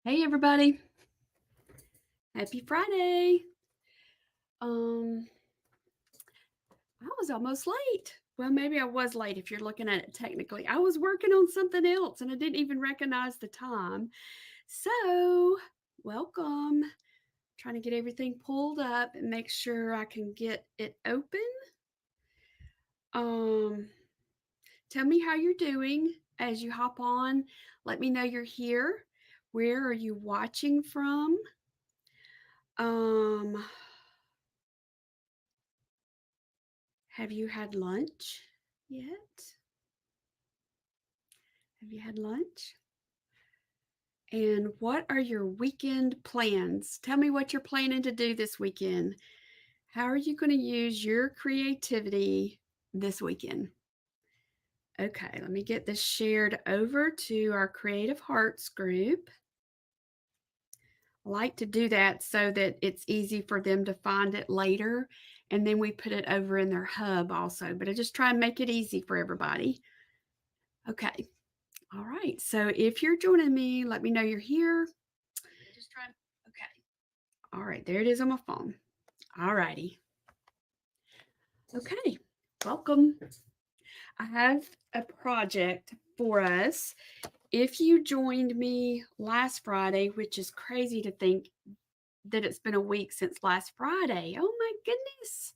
Hey everybody. Happy Friday. Um I was almost late. Well, maybe I was late if you're looking at it technically. I was working on something else and I didn't even recognize the time. So, welcome. Trying to get everything pulled up and make sure I can get it open. Um Tell me how you're doing as you hop on. Let me know you're here. Where are you watching from? Um Have you had lunch yet? Have you had lunch? And what are your weekend plans? Tell me what you're planning to do this weekend. How are you going to use your creativity this weekend? Okay, let me get this shared over to our Creative Hearts group. I like to do that so that it's easy for them to find it later. And then we put it over in their hub also. But I just try and make it easy for everybody. Okay. All right. So if you're joining me, let me know you're here. Just try. Okay. All right. There it is on my phone. All righty. Okay. Welcome. I have a project for us. If you joined me last Friday, which is crazy to think that it's been a week since last Friday. Oh my goodness.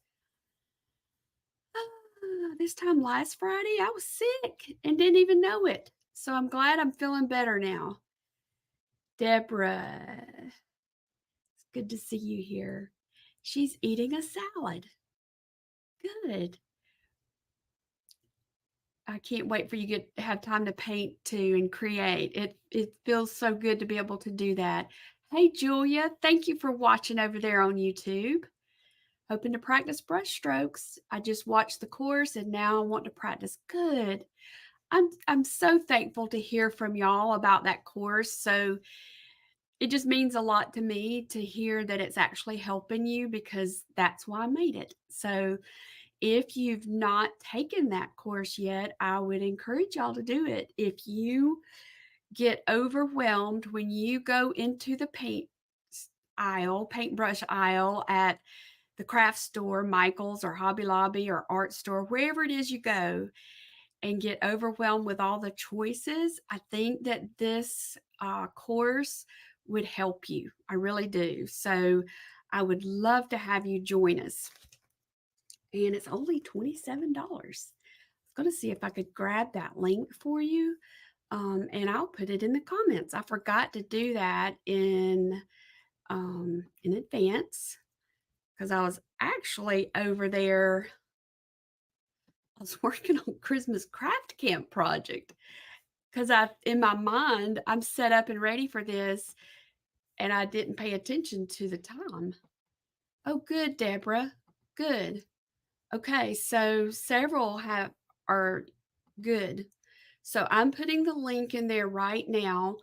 This time last Friday, I was sick and didn't even know it. So I'm glad I'm feeling better now. Deborah, it's good to see you here. She's eating a salad. Good. I can't wait for you to have time to paint too and create. It feels so good to be able to do that. Hey Julia, thank you for watching over there on YouTube. Hoping to practice brush strokes. I just watched the course and now I want to practice. Good. I'm so thankful to hear from y'all about that course. So it just means a lot to me to hear that it's actually helping you because that's why I made it. So if you've not taken that course yet, I would encourage y'all to do it. If you get overwhelmed when you go into the paintbrush aisle at the craft store, Michael's or Hobby Lobby or art store, wherever it is you go, and get overwhelmed with all the choices, I think that this course would help you. I really do. So I would love to have you join us. And it's only $27. I was going to see if I could grab that link for you. And I'll put it in the comments. I forgot to do that in advance because I was actually over there. I was working on Christmas craft camp project because in my mind, I'm set up and ready for this, and I didn't pay attention to the time. Oh, good, Deborah. Good. Okay, so several are good. So I'm putting the link in there right now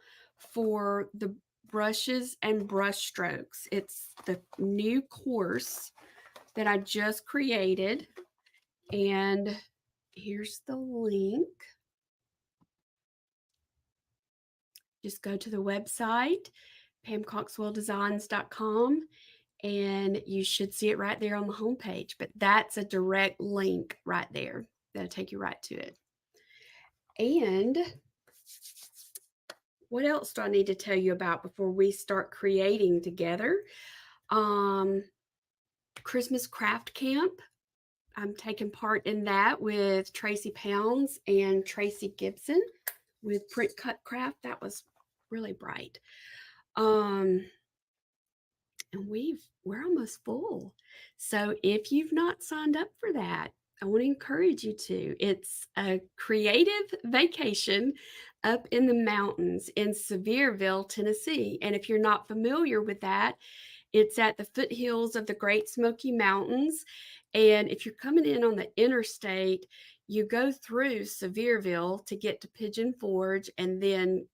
for the brushes and brush strokes. It's the new course that I just created. And here's the link. Just go to the website, pamcoxwelldesigns.com, and you should see it right there on the homepage. But that's a direct link right there. That'll take you right to it. And what else do I need to tell you about before we start creating together? Christmas craft camp. I'm taking part in that with Tracy Pounds and Tracy Gibson with Print Cut Craft. That was really bright. And we're almost full. So if you've not signed up for that, I want to encourage you to. It's a creative vacation up in the mountains in Sevierville, Tennessee. And if you're not familiar with that, it's at the foothills of the Great Smoky Mountains. And if you're coming in on the interstate, you go through Sevierville to get to Pigeon Forge and then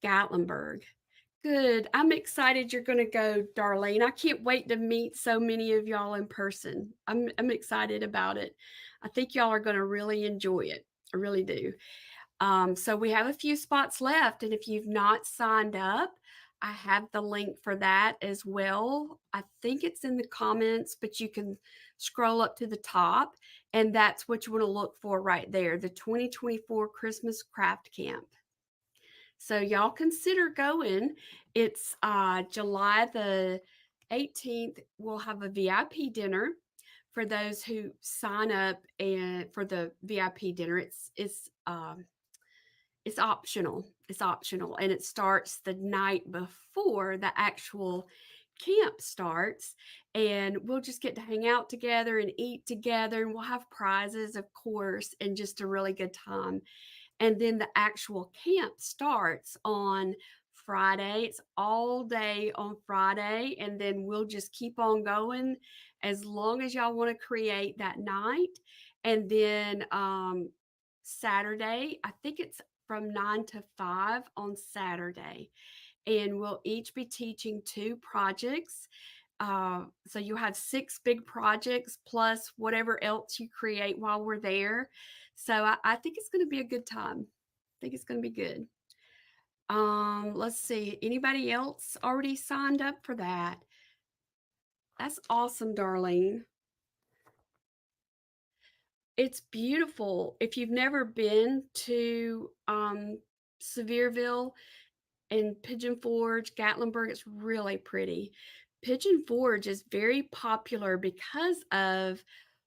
Gatlinburg. Good. I'm excited you're going to go, Darlene. I can't wait to meet so many of y'all in person. I'm excited about it. I think y'all are going to really enjoy it. I really do. So we have a few spots left, and if you've not signed up, I have the link for that as well. I think it's in the comments, but you can scroll up to the top, and that's what you want to look for right there, the 2024 Christmas Craft Camp. So y'all consider going. It's July the 18th. We'll have a VIP dinner for those who sign up, and for the VIP dinner, it's optional. It's optional, and it starts the night before the actual camp starts. And we'll just get to hang out together and eat together, and we'll have prizes, of course, and just a really good time. And then the actual camp starts on Friday. It's all day on Friday, and then we'll just keep on going as long as y'all want to create that night. And then Saturday, I think it's from 9 to 5 on Saturday. And we'll each be teaching 2 projects. So you'll have 6 big projects plus whatever else you create while we're there. So I think it's going to be a good time. I think it's going to be good. Let's see. Anybody else already signed up for that? That's awesome, Darlene. It's beautiful. If you've never been to Sevierville and Pigeon Forge, Gatlinburg, it's really pretty. Pigeon Forge is very popular because of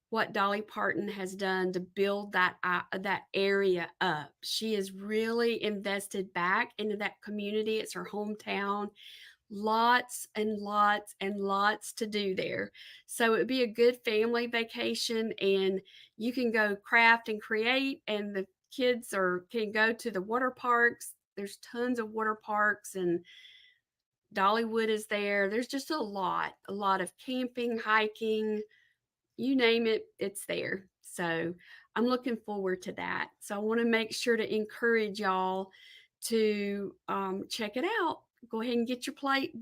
what Dolly Parton has done to build that area up. She has really invested back into that community. It's her hometown. Lots and lots and lots to do there. So it'd be a good family vacation, and you can go craft and create, and the kids can go to the water parks. There's tons of water parks, and Dollywood is there. There's just a lot of camping, hiking, you name it, it's there. So I'm looking forward to that. So I want to make sure to encourage y'all to check it out. Go ahead and get your plate,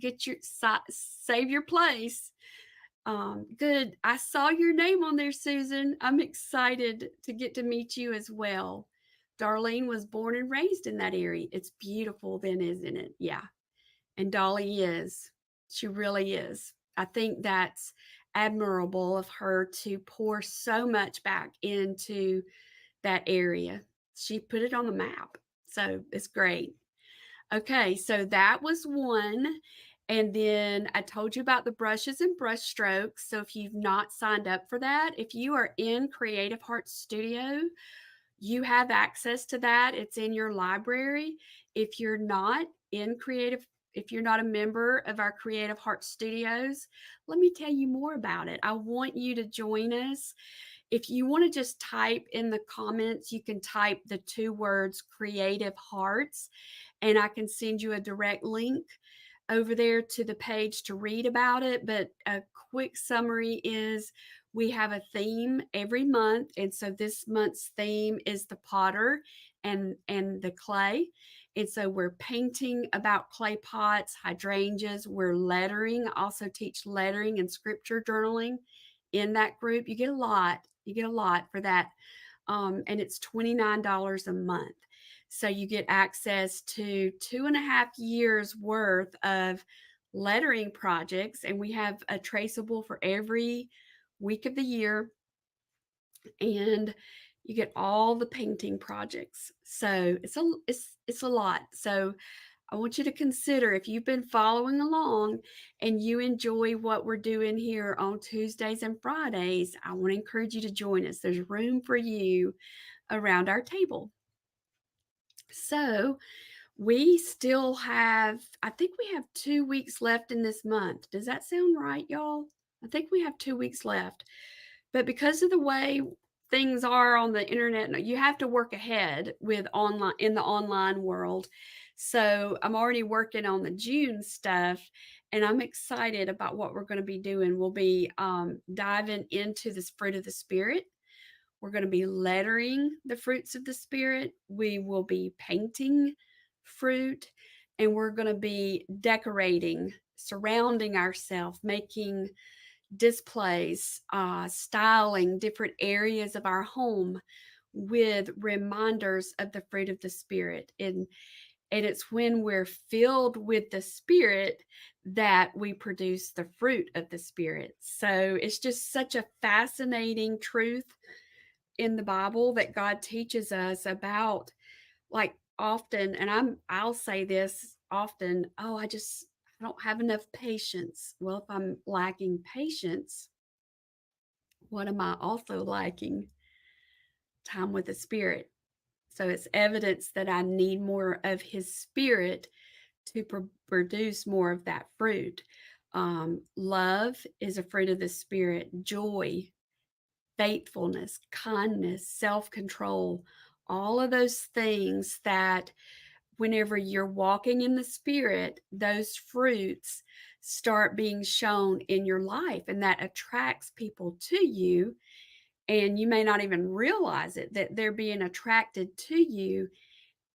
save your place. Good. I saw your name on there, Susan. I'm excited to get to meet you as well. Darlene was born and raised in that area. It's beautiful, then, isn't it? Yeah. And Dolly is. She really is. I think that's admirable of her to pour so much back into that area. She put it on the map. So it's great. Okay, so that was one. And then I told you about the brushes and brush strokes. So if you've not signed up for that, if you are in Creative Heart Studio, you have access to that. It's in your library. If you're not in Creative, if you're not a member of our Creative Heart Studios, let me tell you more about it. I want you to join us. If you want to just type in the comments, you can type the 2 words Creative Hearts, and I can send you a direct link over there to the page to read about it. But a quick summary is we have a theme every month. And so this month's theme is the potter and the clay. And so we're painting about clay pots, hydrangeas, we're lettering. I also teach lettering and scripture journaling in that group. You get a lot. You get a lot for that. And it's $29 a month. So you get access to 2.5 years worth of lettering projects, and we have a traceable for every week of the year, and you get all the painting projects. So it's a lot. So I want you to consider, if you've been following along and you enjoy what we're doing here on Tuesdays and Fridays, I want to encourage you to join us. There's room for you around our table. So we still have, I think we have 2 weeks left in this month. Does that sound right, y'all? I think we have 2 weeks left. But because of the way things are on the internet, you have to work ahead with online in the online world. So I'm already working on the June stuff, and I'm excited about what we're going to be doing. We'll be diving into this fruit of the spirit. We're going to be lettering the fruits of the spirit. We will be painting fruit, and we're going to be decorating, surrounding ourselves, making displays, styling different areas of our home with reminders of the fruit of the Spirit. And it's when we're filled with the Spirit that we produce the fruit of the Spirit. So it's just such a fascinating truth in the Bible that God teaches us about, like, often, and I'll say this often, oh, I don't have enough patience. Well, if I'm lacking patience, what am I also lacking? Time with the Spirit. So it's evidence that I need more of His Spirit to produce more of that fruit. Love is a fruit of the Spirit, joy, faithfulness, kindness, self control, all of those things that whenever you're walking in the Spirit, those fruits start being shown in your life, and that attracts people to you. And you may not even realize it that they're being attracted to you,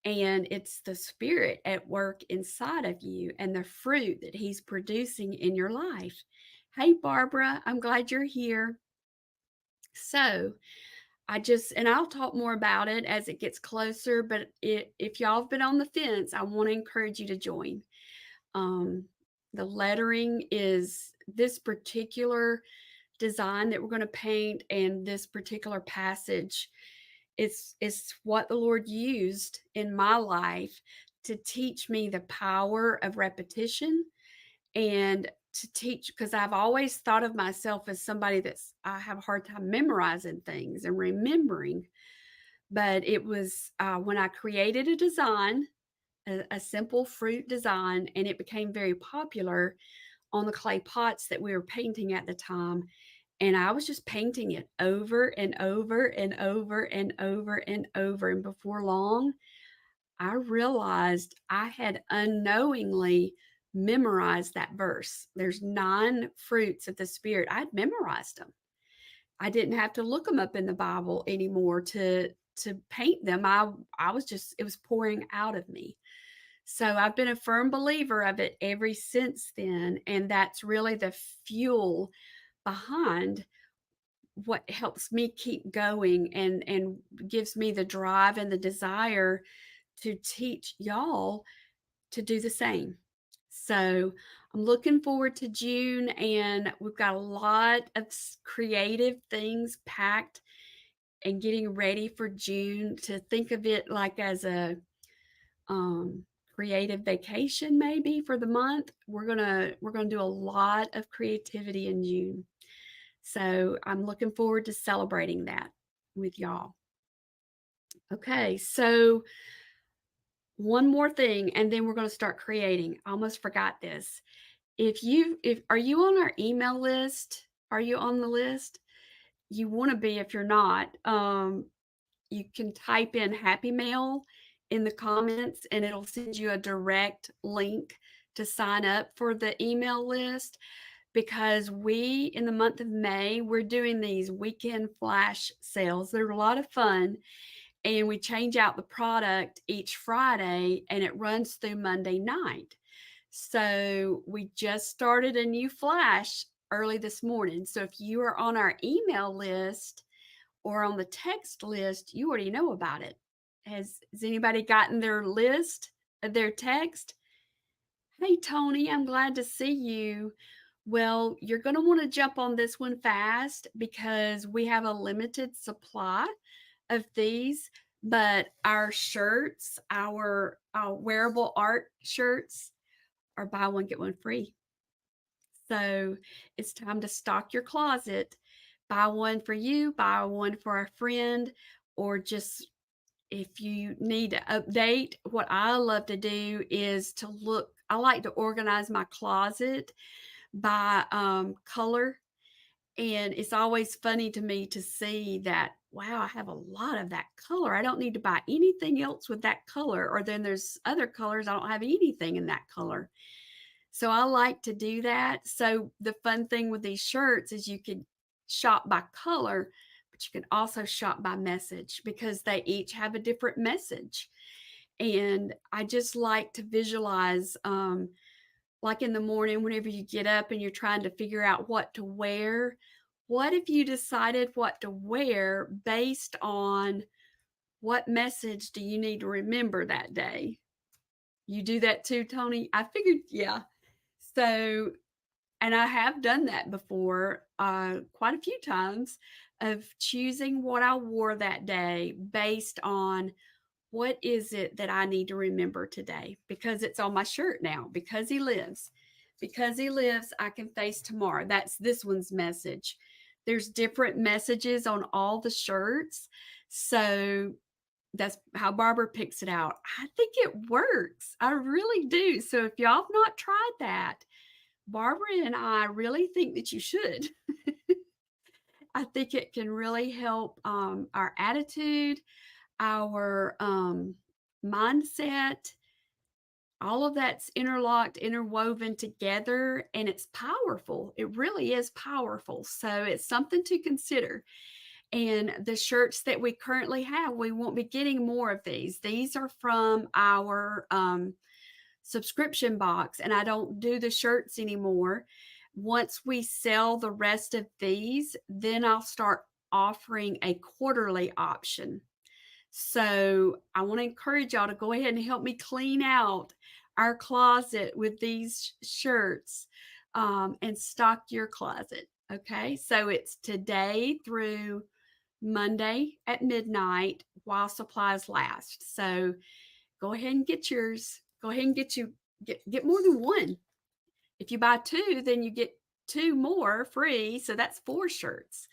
and it's the Spirit at work inside of you and the fruit that He's producing in your life. Hey, Barbara, I'm glad you're here. So, and I'll talk more about it as it gets closer, but if y'all have been on the fence, I want to encourage you to join. Um, the lettering is this particular design that we're going to paint, and this particular passage, it's what the Lord used in my life to teach me the power of repetition, and to teach, because I've always thought of myself as somebody I have a hard time memorizing things and remembering. But it was when I created a design, a simple fruit design, and it became very popular on the clay pots that we were painting at the time. And I was just painting it over and over and over and over and over. And before long, I realized I had unknowingly memorized that verse. There's 9 fruits of the Spirit. I'd memorized them. I didn't have to look them up in the Bible anymore to paint them. I was just, it was pouring out of me. So I've been a firm believer of it ever since then, and that's really the fuel behind what helps me keep going, and gives me the drive and the desire to teach y'all to do the same. So I'm looking forward to June, and we've got a lot of creative things packed and getting ready for June, to think of it like as a creative vacation maybe for the month. We're gonna do a lot of creativity in June. So I'm looking forward to celebrating that with y'all. Okay, so one more thing, and then we're going to start creating. I almost forgot this. If are you on our email list? Are you on the list? You want to be if you're not. You can type in Happy Mail in the comments, and it'll send you a direct link to sign up for the email list, because in the month of May, we're doing these weekend flash sales. They're a lot of fun, and we change out the product each Friday, and it runs through Monday night. So we just started a new flash early this morning. So if you are on our email list or on the text list, you already know about it. Has anybody gotten their list of their text? Hey, Tony, I'm glad to see you. Well, you're going to want to jump on this one fast, because we have a limited supply of these. But our shirts, our wearable art shirts, are buy one, get one free. So it's time to stock your closet. Buy one for you, buy one for a friend, or just if you need to update. What I love to do is I like to organize my closet by color. And it's always funny to me to see that, wow, I have a lot of that color. I don't need to buy anything else with that color. Or then there's other colors, I don't have anything in that color. So I like to do that. So the fun thing with these shirts is you can shop by color, but you can also shop by message, because they each have a different message. And I just like to visualize, like in the morning, whenever you get up and you're trying to figure out what to wear, what if you decided what to wear based on What message do you need to remember that day? You do that too, Tony? I figured, yeah. So, and I have done that before, quite a few times, of choosing what I wore that day based on what is it that I need to remember today? Because it's on my shirt now, because he lives. Because he lives, I can face tomorrow. That's this one's message. There's different messages on all the shirts. So that's how Barbara picks it out. I think it works. I really do. So if y'all have not tried that, Barbara and I really think that you should. I think it can really help our attitude, our mindset. All of that's interlocked, interwoven together, and it's powerful. It really is powerful. So it's something to consider. And the shirts that we currently have, we won't be getting more of these. These are from our subscription box, and I don't do the shirts anymore. Once we sell the rest of these, then I'll start offering a quarterly option. So I want to encourage y'all to go ahead and help me clean out our closet with these shirts and stock your closet. Okay. So it's today through Monday at midnight while supplies last. So go ahead and get yours. Go ahead and get more than one. If you buy two, then you get two more free. So that's 4 shirts.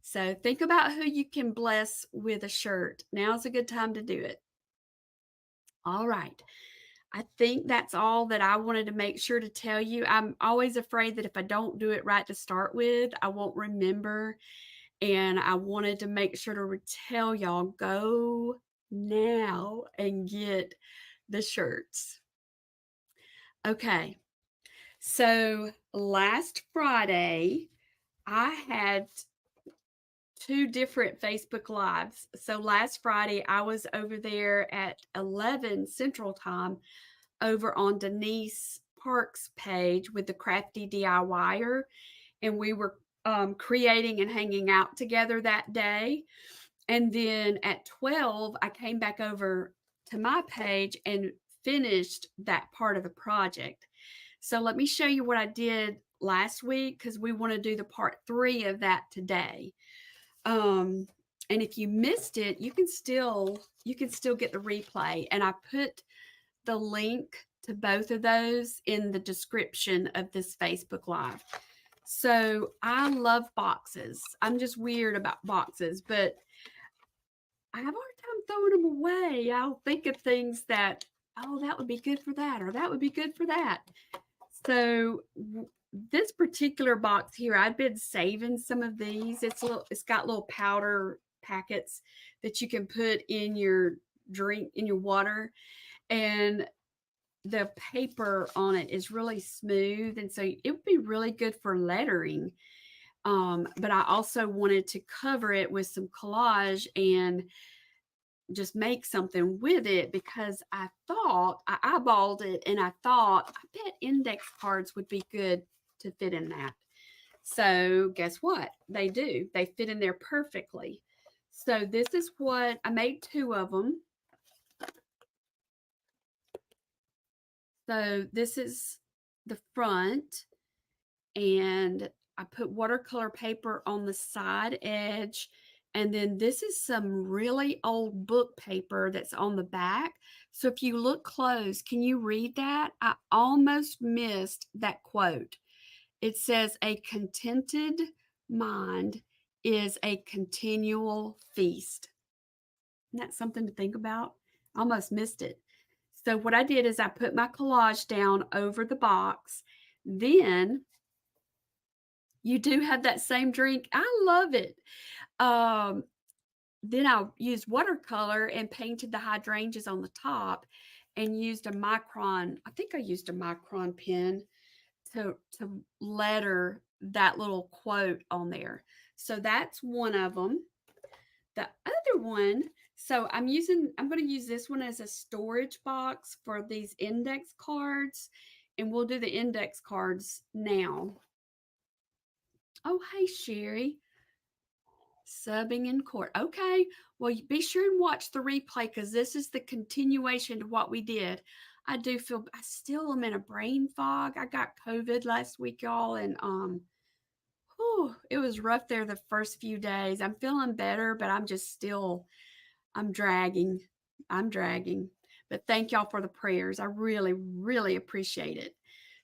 So think about who you can bless with a shirt. Now's a good time to do it. All right. I think that's all that I wanted to make sure to tell you. I'm always afraid that if I don't do it right to start with, I won't remember. And I wanted to make sure to tell y'all, go now and get the shirts. Okay. So last Friday, I had 2 different Facebook Lives. So last Friday, I was over there at 11 Central Time over on Denise Park's page with the Crafty DIYer, and we were creating and hanging out together that day. And then at 12, I came back over to my page and finished that part of the project. So let me show you what I did last week because we want to do the part 3 of that today. And if you missed it, you can still get the replay. And I put the link to both of those in the description of this Facebook Live. So I love boxes. I'm just weird about boxes, but I have a hard time throwing them away. I'll think of things that, oh, that would be good for that, or that would be good for that. So this particular box here, I've been saving some of these. It's got little powder packets that you can put in your drink, in your water, and the paper on it is really smooth, and so it would be really good for lettering. But I also wanted to cover it with some collage and just make something with it because I eyeballed it and I thought, I bet index cards would be good to fit in that. So guess what? They do. They fit in there perfectly. So this is what I made 2 of them. So this is the front, and I put watercolor paper on the side edge. And then this is some really old book paper that's on the back. So if you look close, can you read that? I almost missed that quote. It says, "A contented mind is a continual feast." Isn't that something to think about? I almost missed it. So what I did is I put my collage down over the box. Then you do have that same drink. I love it. Um, then I used watercolor and painted the hydrangeas on the top and used a micron, I think I used a micron pen to letter that little quote on there. So that's one of them. The other one, so I'm going to use this one as a storage box for these index cards, and we'll do the index cards now. Oh, hey, Sherry. Subbing in court. Okay. Well, be sure and watch the replay because this is the continuation to what we did. I still am in a brain fog. I got COVID last week, y'all, and whew, it was rough there the first few days. I'm feeling better, but I'm just still I'm dragging. I'm dragging. But thank y'all for the prayers. I really, really appreciate it.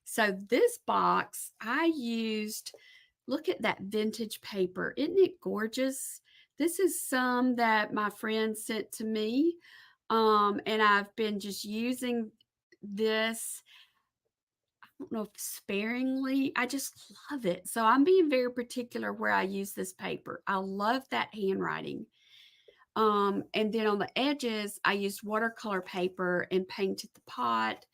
So this box I used, look at that vintage paper. Isn't it gorgeous? This is some that my friend sent to me. And I've been just using this, I don't know if sparingly. I just love it. So I'm being very particular where I use this paper. I love that handwriting. And then on the edges, I used watercolor paper and painted the pot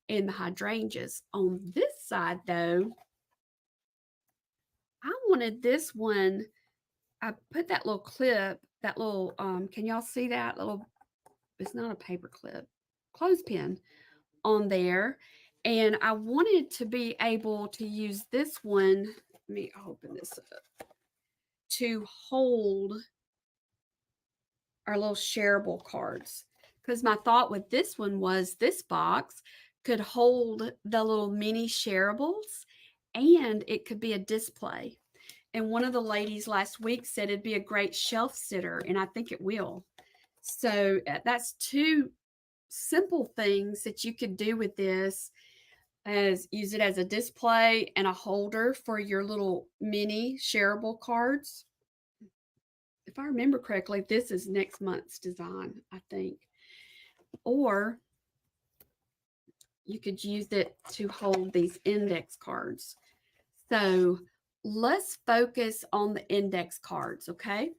and the hydrangeas. On this side, though, I wanted this one. I put that little clip, that little, can y'all see that little, it's not a paper clip, clothespin on there. And I wanted to be able to use this one, let me open this up, to hold our little shareable cards. Because my thought with this one was this box could hold the little mini shareables and it could be a display. And one of the ladies last week said it'd be a great shelf sitter, and I think it will. So that's two simple things that you could do with this, as use it as a display and a holder for your little mini shareable cards. If I remember correctly, this is next month's design, I think. Or you could use it to hold these index cards. So let's focus on the index cards, okay?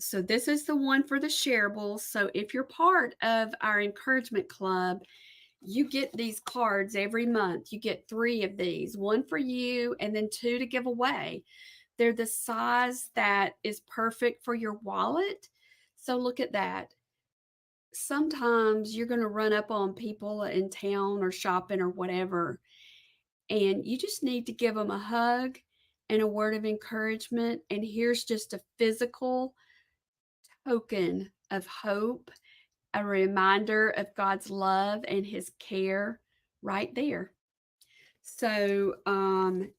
So this is the one for the shareables. So if you're part of our encouragement club, you get these cards every month. You get 3 of these, one for you and then 2 to give away. They're the size that is perfect for your wallet. So look at that. Sometimes you're going to run up on people in town or shopping or whatever, and you just need to give them a hug and a word of encouragement. And here's just a physical token of hope, a reminder of God's love and his care right there. So I'm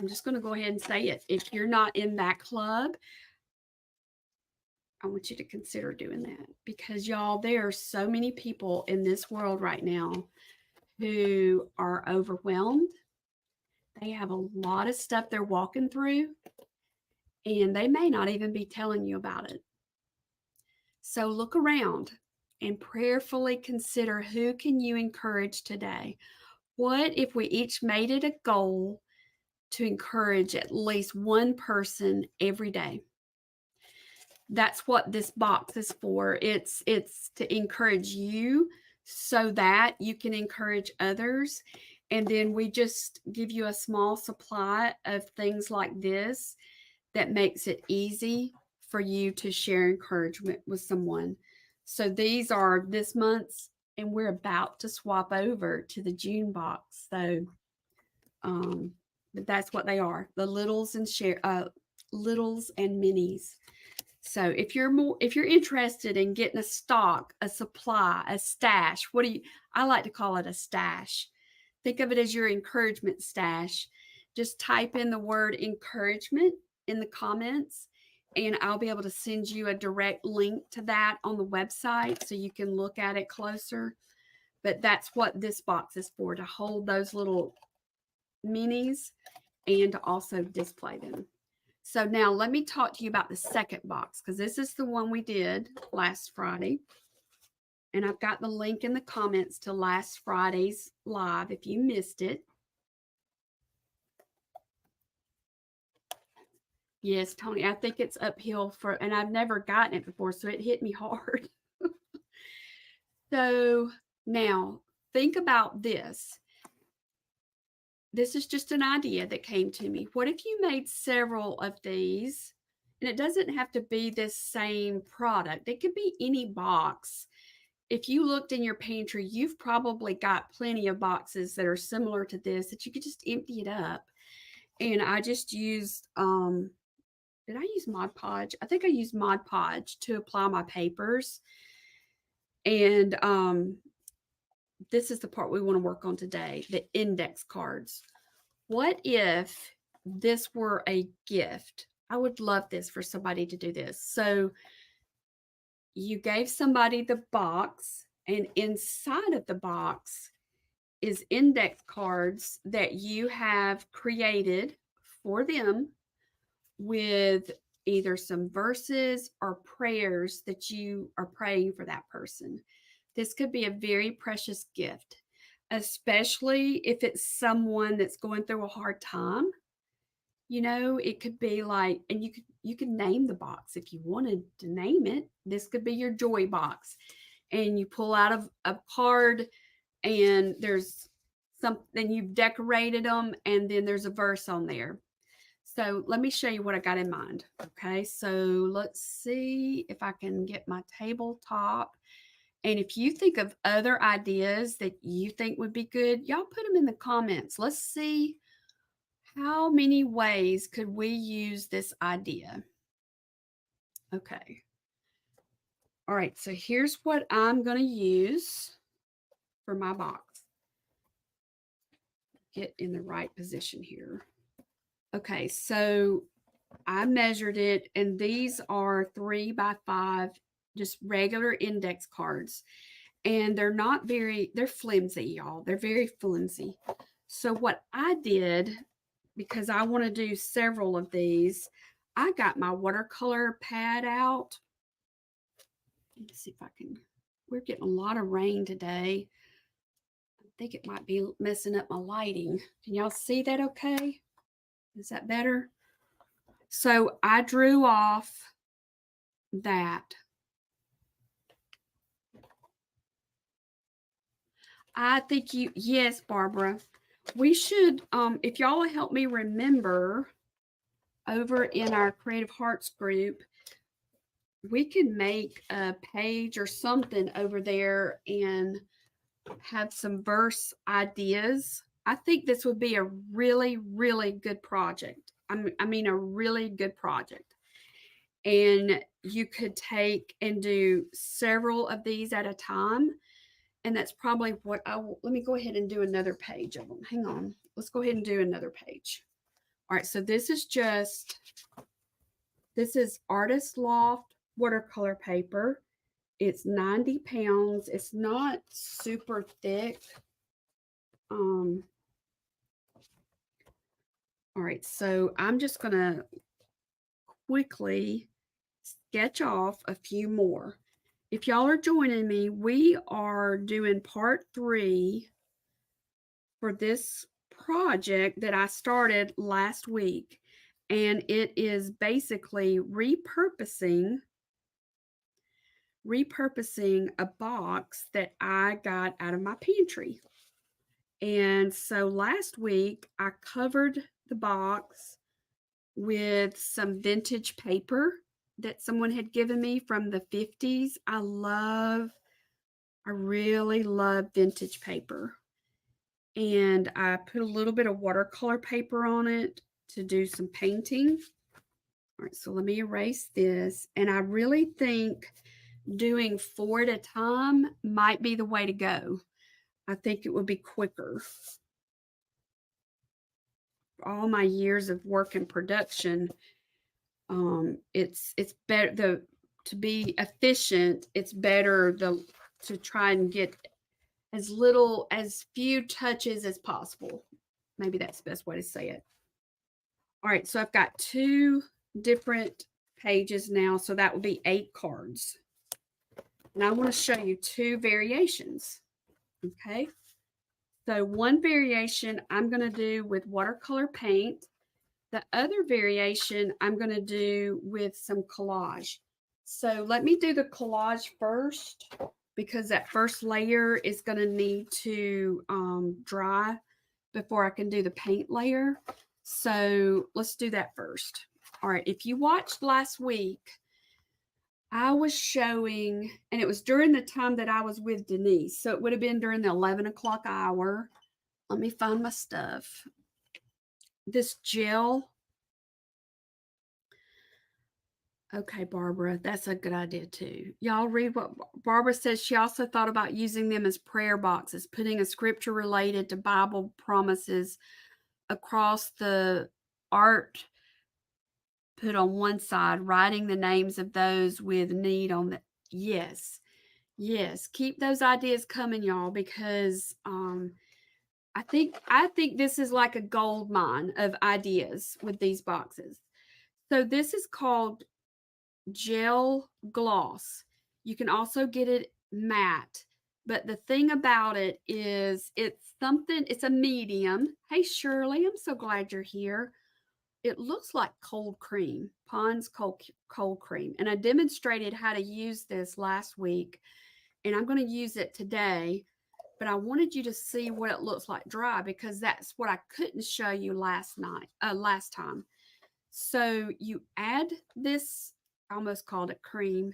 just going to go ahead and say it. If you're not in that club, I want you to consider doing that, because y'all, there are so many people in this world right now who are overwhelmed. They have a lot of stuff they're walking through, and they may not even be telling you about it. So look around and prayerfully consider, who can you encourage today? What if we each made it a goal to encourage at least one person every day? That's what this box is for. It's to encourage you so that you can encourage others. And then we just give you a small supply of things like this that makes it easy for you to share encouragement with someone. So these are this month's, and we're about to swap over to the June box. So but that's what they are, the littles and littles and minis. So if you're interested in getting a stock, a supply, a stash, I like to call it a stash. Think of it as your encouragement stash. Just type in the word encouragement in the comments, and I'll be able to send you a direct link to that on the website so you can look at it closer. But that's what this box is for, to hold those little minis and to also display them. So now let me talk to you about the second box, because this is the one we did last Friday. And I've got the link in the comments to last Friday's live if you missed it. Yes, Tony, I think it's uphill and I've never gotten it before, so it hit me hard. So now think about this. This is just an idea that came to me. What if you made several of these? And it doesn't have to be this same product. It could be any box. If you looked in your pantry, you've probably got plenty of boxes that are similar to this that you could just empty it up. and I just used, did I use Mod Podge? I think I used Mod Podge to apply my papers. And this is the part we want to work on today, the index cards. What if this were a gift? I would love this for somebody to do this. So you gave somebody the box, and inside of the box is index cards that you have created for them with either some verses or prayers that you are praying for that person. This could be a very precious gift, especially if it's someone that's going through a hard time. It could be like, and you could name the box if you wanted to name it. This could be your joy box, and you pull out of a card, and there's something, you've decorated them, and then there's a verse on there. So let me show you what I got in mind. Okay, so let's see if I can get my tabletop. And if you think of other ideas that you think would be good, y'all put them in the comments. Let's see how many ways could we use this idea. Okay. All right, so here's what I'm going to use for my box. Get in the right position here. Okay, so I measured it, and these are 3 by 5, just regular index cards. And they're not they're flimsy, y'all. They're very flimsy. So what I did, because I want to do several of these, I got my watercolor pad out. Let's see if I can, we're getting a lot of rain today. I think it might be messing up my lighting. Can y'all see that okay? Is that better? So I drew off that. I think yes, Barbara. We should, if y'all will help me remember, over in our Creative Hearts group, we can make a page or something over there and have some verse ideas. I think this would be a really, really good project. I mean, a really good project. And you could take and do several of these at a time. And that's probably what I will. Let me go ahead and do another page of them. Hang on. Let's go ahead and do another page. All right. So this is Artist Loft watercolor paper. It's 90 pounds. It's not super thick. All right. So I'm just going to quickly sketch off a few more. If y'all are joining me, we are doing part 3 for this project that I started last week. And it is basically repurposing a box that I got out of my pantry. And so last week I covered the box with some vintage paper that someone had given me from the 50s. I really love vintage paper. And I put a little bit of watercolor paper on it to do some painting. All right, so let me erase this. And I really think doing 4 at a time might be the way to go. I think it would be quicker. All my years of work in production, it's better to be efficient. It's better to try and get as few touches as possible. Maybe that's the best way to say it. All right, so I've got 2 different pages now, so that would be 8 cards. And I want to show you 2 variations. Okay, so one variation I'm going to do with watercolor paint. The other variation I'm going to do with some collage. So let me do the collage first, because that first layer is going to need to dry before I can do the paint layer. So let's do that first. All right, if you watched last week, I was showing, and it was during the time that I was with Denise. So it would have been during the 11 o'clock hour. Let me find my stuff. this gel. Okay, Barbara, that's a good idea too. Y'all read what Barbara says. She also thought about using them as prayer boxes, putting a scripture related to Bible promises across the art put on one side, writing the names of those with need on the. Yes, yes, keep those ideas coming, y'all, because I think this is like a gold mine of ideas with these boxes. So this is called gel gloss. You can also get it matte, but the thing about it is it's a medium. Hey Shirley, I'm so glad you're here. It looks like cold cream, Pond's cold cream. And I demonstrated how to use this last week, and I'm going to use it today. But I wanted you to see what it looks like dry because that's what I couldn't show you last time. So you add this, I almost called it cream.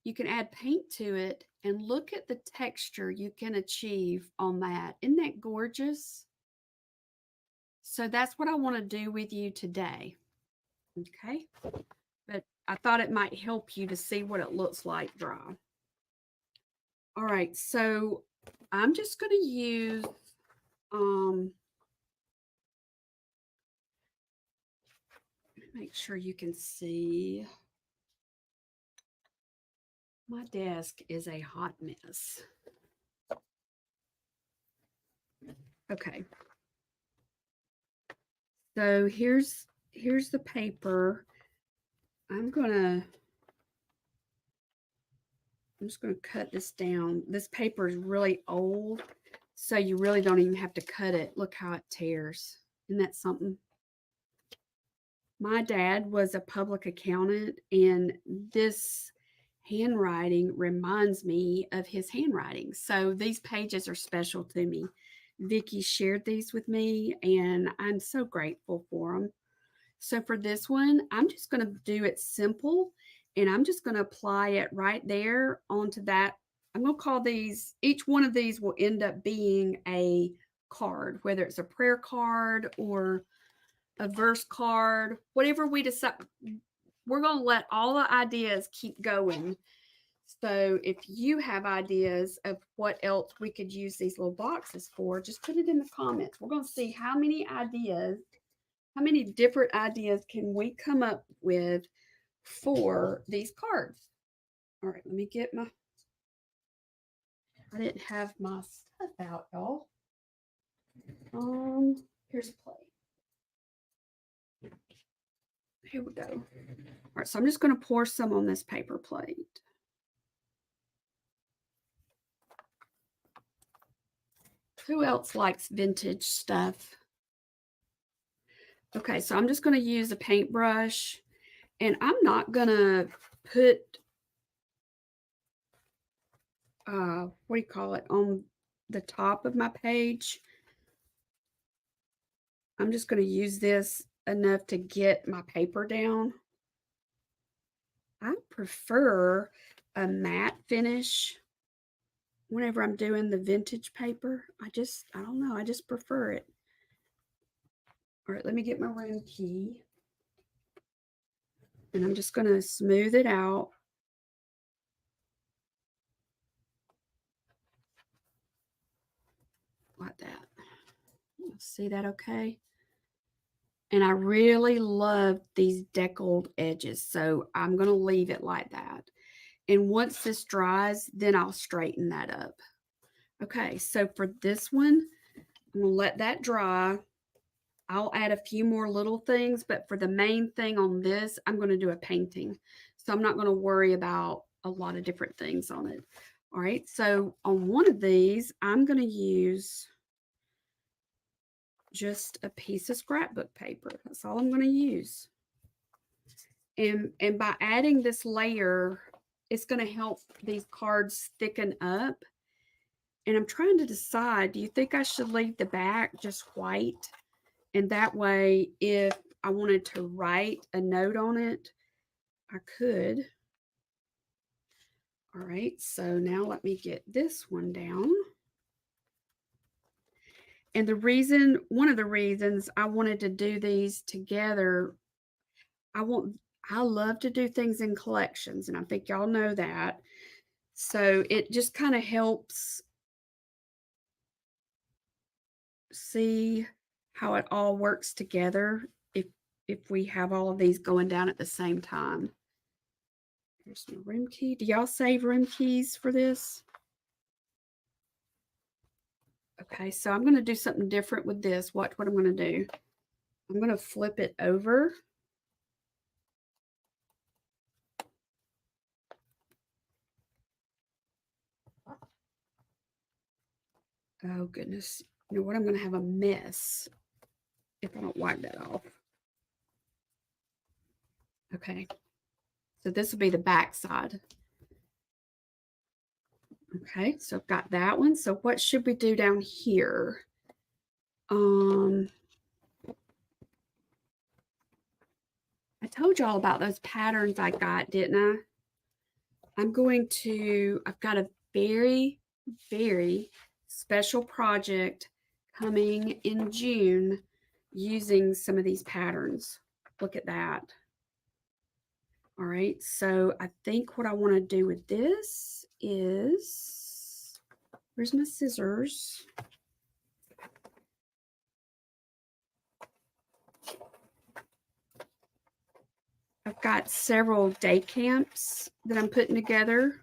You can add paint to it and look at the texture you can achieve on that. Isn't that gorgeous? So that's what I want to do with you today. Okay. But I thought it might help you to see what it looks like dry. All right. So I'm just going to use, make sure you can see. My desk is a hot mess. Okay. So here's the paper. I'm just gonna cut this down. This paper is really old, so you really don't even have to cut it. Look how it tears. Isn't that something? My dad was a public accountant, and this handwriting reminds me of his handwriting. So these pages are special to me. Vicki shared these with me, and I'm so grateful for them. So for this one, I'm just going to do it simple, and I'm just going to apply it right there onto that. I'm going to call these, each one of these will end up being a card, whether it's a prayer card or a verse card, whatever we decide. We're going to let all the ideas keep going. So if you have ideas of what else we could use these little boxes for, just put it in the comments. We're going to see how many different ideas can we come up with for these cards. All right, let me get I didn't have my stuff out, y'all. Here's a plate. Here we go. All right, so I'm just going to pour some on this paper plate. Who else likes vintage stuff? Okay, so I'm just going to use a paintbrush, and I'm not going to put, what do you call it, on the top of my page. I'm just going to use this enough to get my paper down. I prefer a matte finish whenever I'm doing the vintage paper. I don't know, I just prefer it. All right, let me get my room key. And I'm just going to smooth it out. Like that. See that okay? And I really love these deckled edges, so I'm going to leave it like that. And once this dries, then I'll straighten that up. Okay, so for this one, I'm going to let that dry. I'll add a few more little things, but for the main thing on this, I'm going to do a painting. So I'm not going to worry about a lot of different things on it. All right, so on one of these, I'm going to use just a piece of scrapbook paper. That's all I'm going to use. And by adding this layer, it's going to help these cards thicken up. And I'm trying to decide, do you think I should leave the back just white? And that way, if I wanted to write a note on it, I could. All right, so now let me get this one down. And one of the reasons I wanted to do these together, I want, I love to do things in collections, and I think y'all know that. So it just kind of helps see how it all works together if we have all of these going down at the same time. Here's my room key. Do y'all save room keys for this? Okay, so I'm going to do something different with this. Watch what I'm going to do. I'm going to flip it over. Oh, goodness. You know what? I'm going to have a mess if I don't wipe that off. Okay, so this will be the back side. Okay, so I've got that one. So what should we do down here? I told y'all about those patterns I got, didn't I? I've got a very, very special project coming in June using some of these patterns. Look at that. All right, so I think what I want to do with this is, where's my scissors? I've got several day camps that I'm putting together.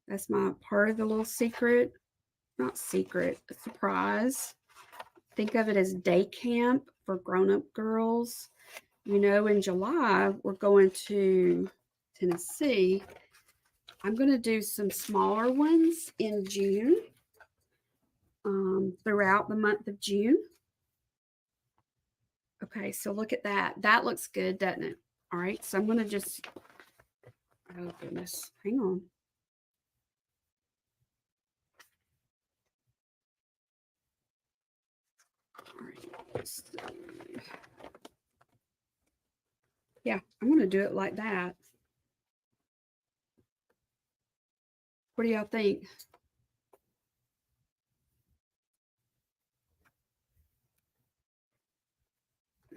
That's my part of the little secret. Not secret, a surprise. Think of it as day camp for grown-up girls. You know, in July, we're going to Tennessee. I'm going to do some smaller ones in June, throughout the month of June. Okay, so look at that. That looks good, doesn't it? All right, so I'm going to just, oh goodness, hang on. All right, let's see. Yeah, I'm going to do it like that. What do y'all think?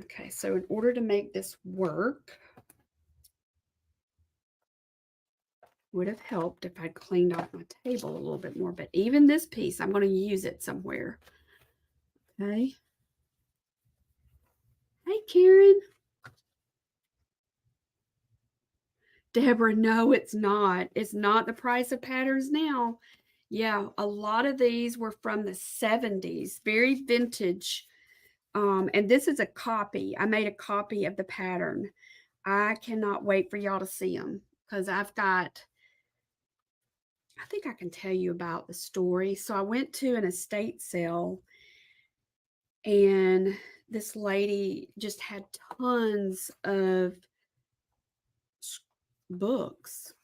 Okay, so in order to make this work, would have helped if I'd cleaned off my table a little bit more, but even this piece, I'm going to use it somewhere. Okay. Hey, Karen. Deborah, no, it's not. It's not the price of patterns now. Yeah, a lot of these were from the 70s, very vintage. And this is a copy. I made a copy of the pattern. I cannot wait for y'all to see them because I think I can tell you about the story. So I went to an estate sale and this lady just had tons of books,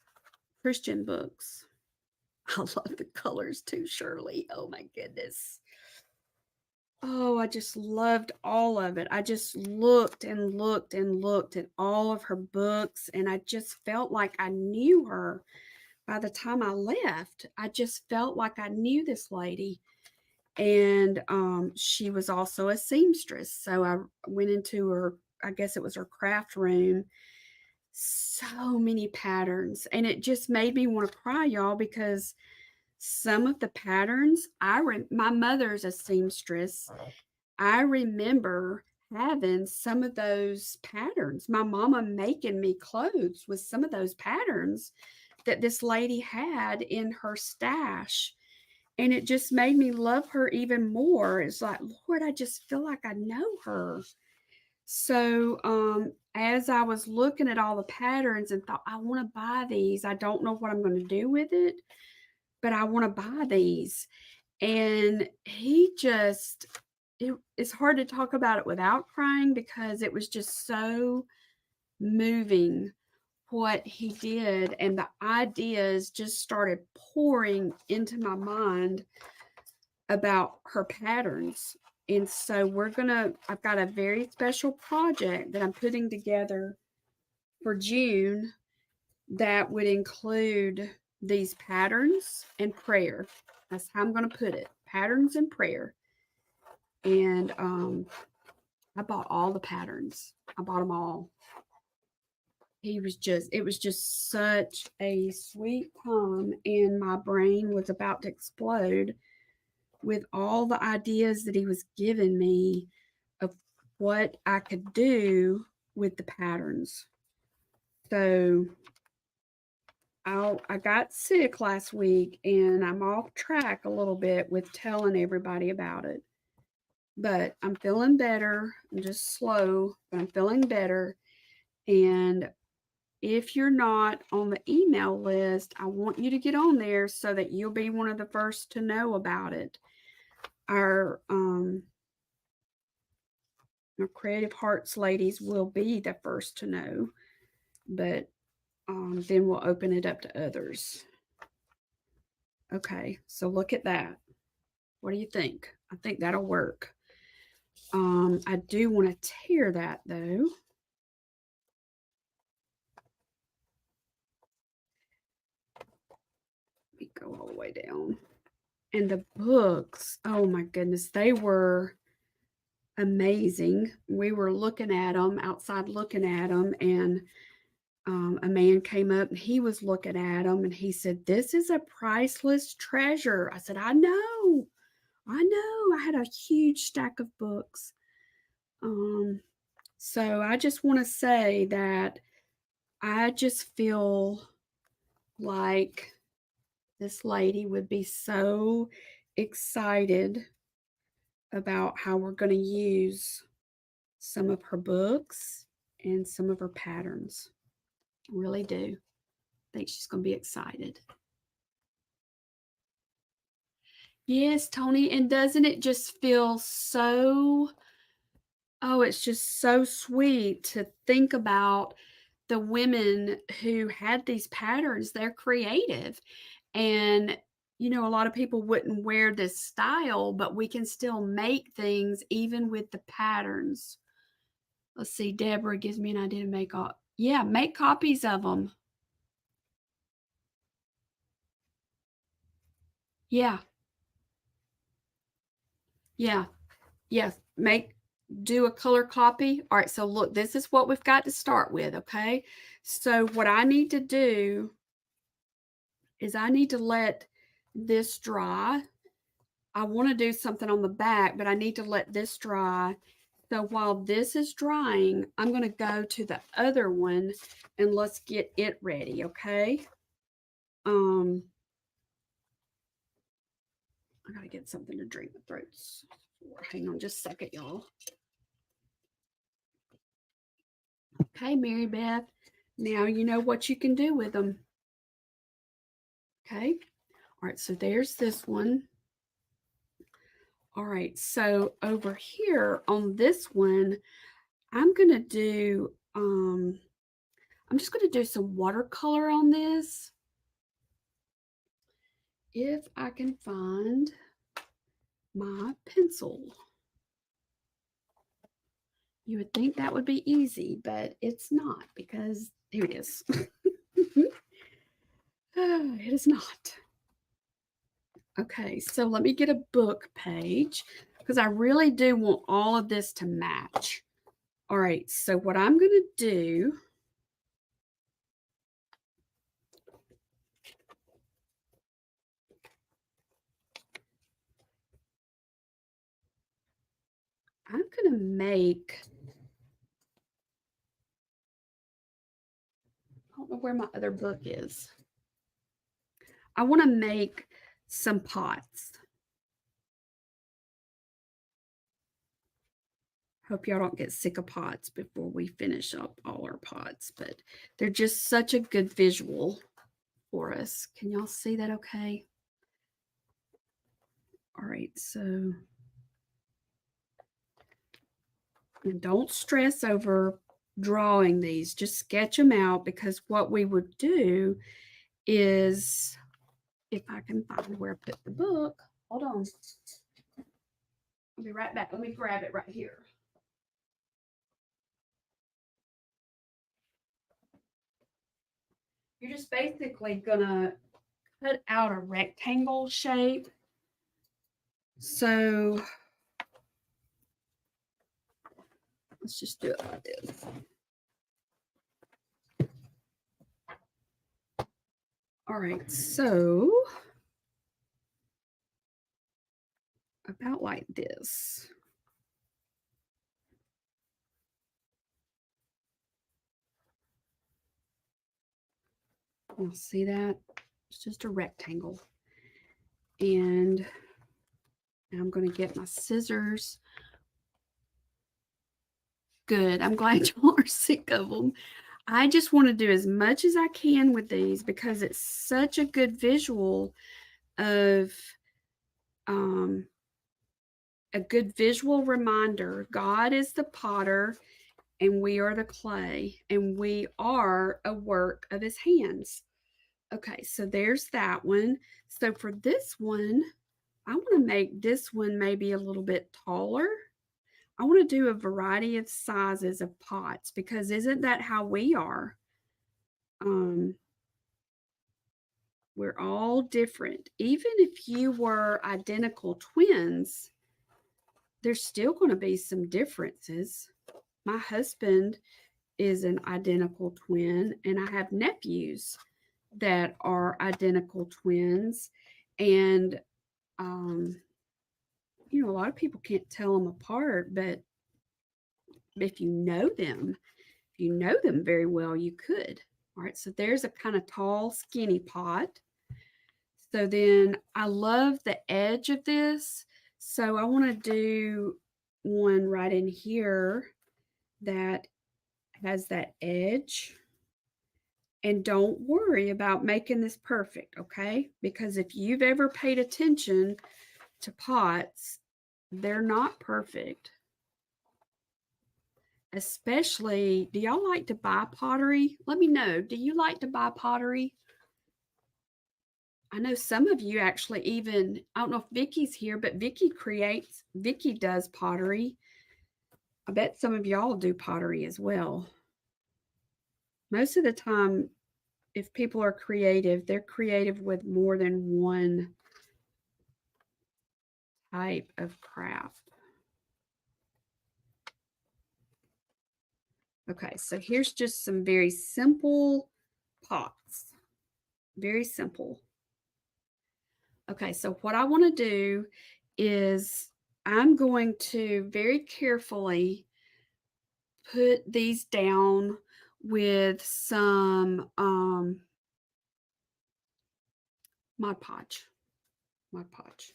Christian books. I love the colors too, Shirley. Oh my goodness. Oh, I just loved all of it. I just looked and looked and looked at all of her books, and I just felt like I knew her by the time I left. I just felt like I knew this lady. And she was also a seamstress. So I went into her, I guess it was her craft room. So many patterns. And it just made me want to cry, y'all, because some of the patterns, my mother's a seamstress. I remember having some of those patterns. My mama making me clothes with some of those patterns that this lady had in her stash. And it just made me love her even more. It's like, Lord, I just feel like I know her. So as I was looking at all the patterns and thought, I want to buy these. I don't know what I'm going to do with it, but I want to buy these. And it's hard to talk about it without crying because it was just so moving what he did, and the ideas just started pouring into my mind about her patterns. And so I've got a very special project that I'm putting together for June that would include these patterns and prayer. That's how I'm going to put it, patterns and prayer. And I bought all the patterns. I bought them all. It was just such a sweet time, and my brain was about to explode with all the ideas that he was giving me of what I could do with the patterns. So I got sick last week, and I'm off track a little bit with telling everybody about it. But I'm feeling better. I'm just slow, but I'm feeling better. And if you're not on the email list, I want you to get on there so that you'll be one of the first to know about it. Our Creative Hearts ladies will be the first to know, but then we'll open it up to others. Okay, so look at that. What do you think? I think that'll work. I do want to tear that though. Let me go all the way down. And the books, oh my goodness, they were amazing. We were looking at them, outside looking at them, and a man came up and he was looking at them and he said, "This is a priceless treasure." I said, I know. I had a huge stack of books. So I just want to say that I just feel like this lady would be so excited about how we're going to use some of her books and some of her patterns. I really do. I think she's going to be excited. Yes, Tony, and doesn't it just feel so, oh, it's just so sweet to think about the women who had these patterns. They're creative. And, you know, a lot of people wouldn't wear this style, but we can still make things even with the patterns. Let's see, Deborah gives me an idea to make all, yeah, make copies of them. Yeah. Yeah. Yes. Do a color copy. All right. So look, this is what we've got to start with. Okay. So what I need to do is I need to let this dry. I want to do something on the back, but I need to let this dry. So while this is drying, I'm going to go to the other one and let's get it ready. Okay. I gotta get something to drink. My throat's sore. Hang on just a second, y'all. Okay, Mary Beth. Now you know what you can do with them. Okay. All right, so there's this one. All right, so over here on this one, I'm gonna do I'm just gonna do some watercolor on this. If I can find my pencil. You would think that would be easy, but it's not because here it is. It is not. Okay, so let me get a book page because I really do want all of this to match. All right, so what I'm going to do, I'm going to make, I don't know where my other book is. I want to make some pots. Hope y'all don't get sick of pots before we finish up all our pots, but they're just such a good visual for us. Can y'all see that okay? All right, so and don't stress over drawing these, just sketch them out, because what we would do is, if I can find where I put the book, hold on. I'll be right back. Let me grab it right here. You're just basically gonna cut out a rectangle shape. So Let's just do it like this. All right, so about like this. You'll see that? It's just a rectangle. And I'm going to get my scissors. Good. I'm glad y'all are sick of them. I just want to do as much as I can with these because it's such a good visual of a good visual reminder. God is the potter and we are the clay, and we are a work of his hands. Okay, so there's that one. So for this one, I want to make this one maybe a little bit taller. I want to do a variety of sizes of pots because isn't that how we are? We're all different. Even if you were identical twins, there's still going to be some differences. My husband is an identical twin, and I have nephews that are identical twins. And, you know, a lot of people can't tell them apart, but if you know them very well, you could. All right, so there's a kind of tall, skinny pot. So then I love the edge of this. So I want to do one right in here that has that edge. And don't worry about making this perfect, okay? Because if you've ever paid attention to pots, they're not perfect. Especially, do y'all like to buy pottery? Let me know. Do you like to buy pottery? I know some of you actually even, I don't know if Vicky's here, but Vicky does pottery. I bet some of y'all do pottery as well. Most of the time, if people are creative, they're creative with more than one type of craft. Okay, so here's just some very simple pots. Very simple. Okay, so what I want to do is I'm going to very carefully put these down with some Mod Podge. Mod Podge.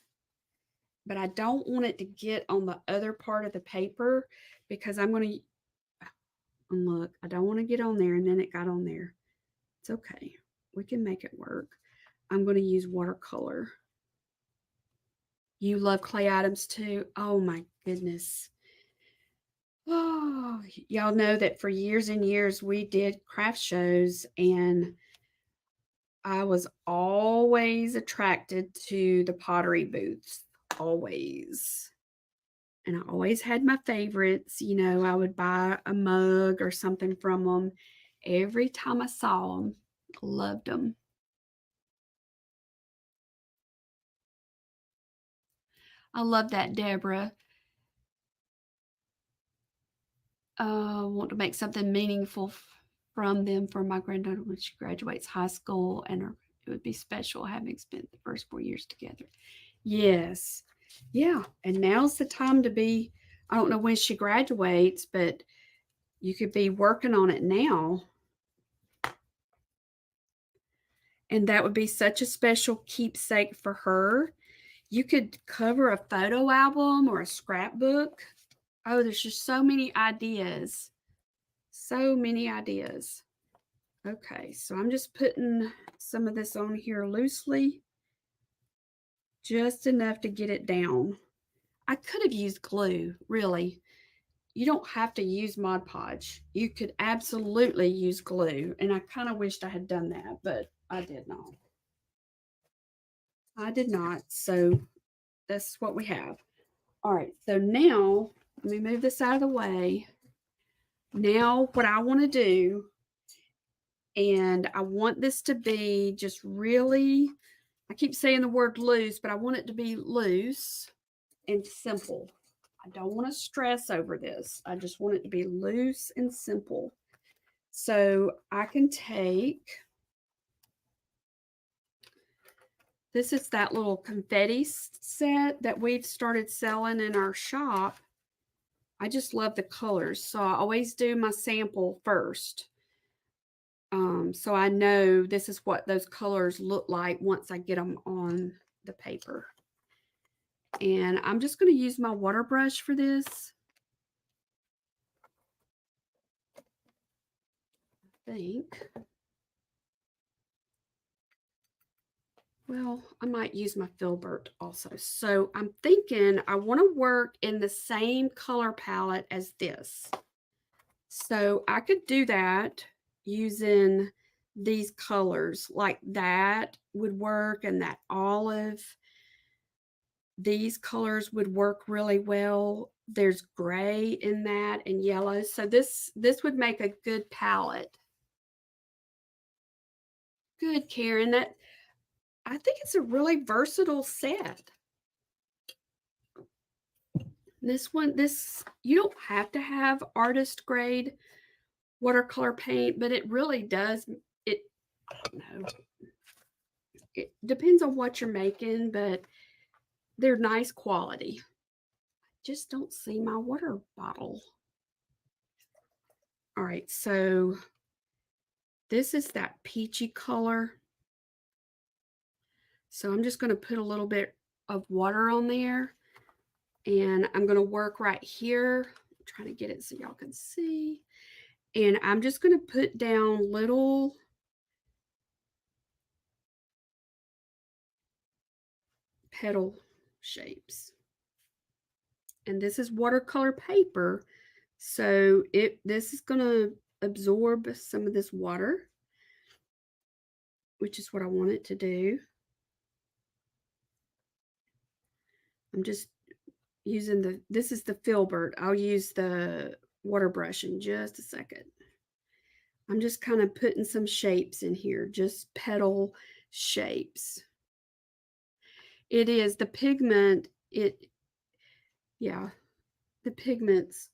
But I don't want it to get on the other part of the paper because I'm going to, and look, I don't want to get on there and then it got on there. It's okay. We can make it work. I'm going to use watercolor. You love clay items too? Oh my goodness. Oh, y'all know that for years and years we did craft shows, and I was always attracted to the pottery booths, always. And I always had my favorites. You know, I would buy a mug or something from them every time I saw them. Loved them. I love that, Deborah. Want to make something meaningful from them for my granddaughter when she graduates high school, and it would be special having spent the first 4 years together. Yes. Yeah. And now's the time to be, I don't know when she graduates, but you could be working on it now. And that would be such a special keepsake for her. You could cover a photo album or a scrapbook. Oh, there's just so many ideas. So many ideas. Okay, so I'm just putting some of this on here loosely, just enough to get it down. I could have used glue, really. You don't have to use Mod Podge. You could absolutely use glue, and I kind of wished I had done that, but I did not. I did not, so that's what we have. All right, so now, let me move this out of the way. Now, what I want to do, and I want this to be just really, I keep saying the word loose, but I want it to be loose and simple. I don't want to stress over this. I just want it to be loose and simple. So I can take, this is that little confetti set that we've started selling in our shop. I just love the colors. So I always do my sample first. So I know this is what those colors look like once I get them on the paper. And I'm just going to use my water brush for this. I think. Well, I might use my filbert also. So I'm thinking I want to work in the same color palette as this. So I could do that using these colors, like that would work, and that olive. These colors would work really well. There's gray in that and yellow. So this would make a good palette. Good, Karen. That, I think it's a really versatile set. This one, you don't have to have artist grade watercolor paint, but it really does. It, I don't know. It depends on what you're making, but they're nice quality. Just don't see my water bottle. All right, so this is that peachy color. So I'm just going to put a little bit of water on there, and I'm going to work right here. I'm trying to get it so y'all can see. And I'm just going to put down little petal shapes. And this is watercolor paper, so this is going to absorb some of this water, which is what I want it to do. I'm just using this is the filbert. I'll use the water brush in just a second. I'm just kind of putting some shapes in here, just petal shapes. It is the pigment, yeah, the pigments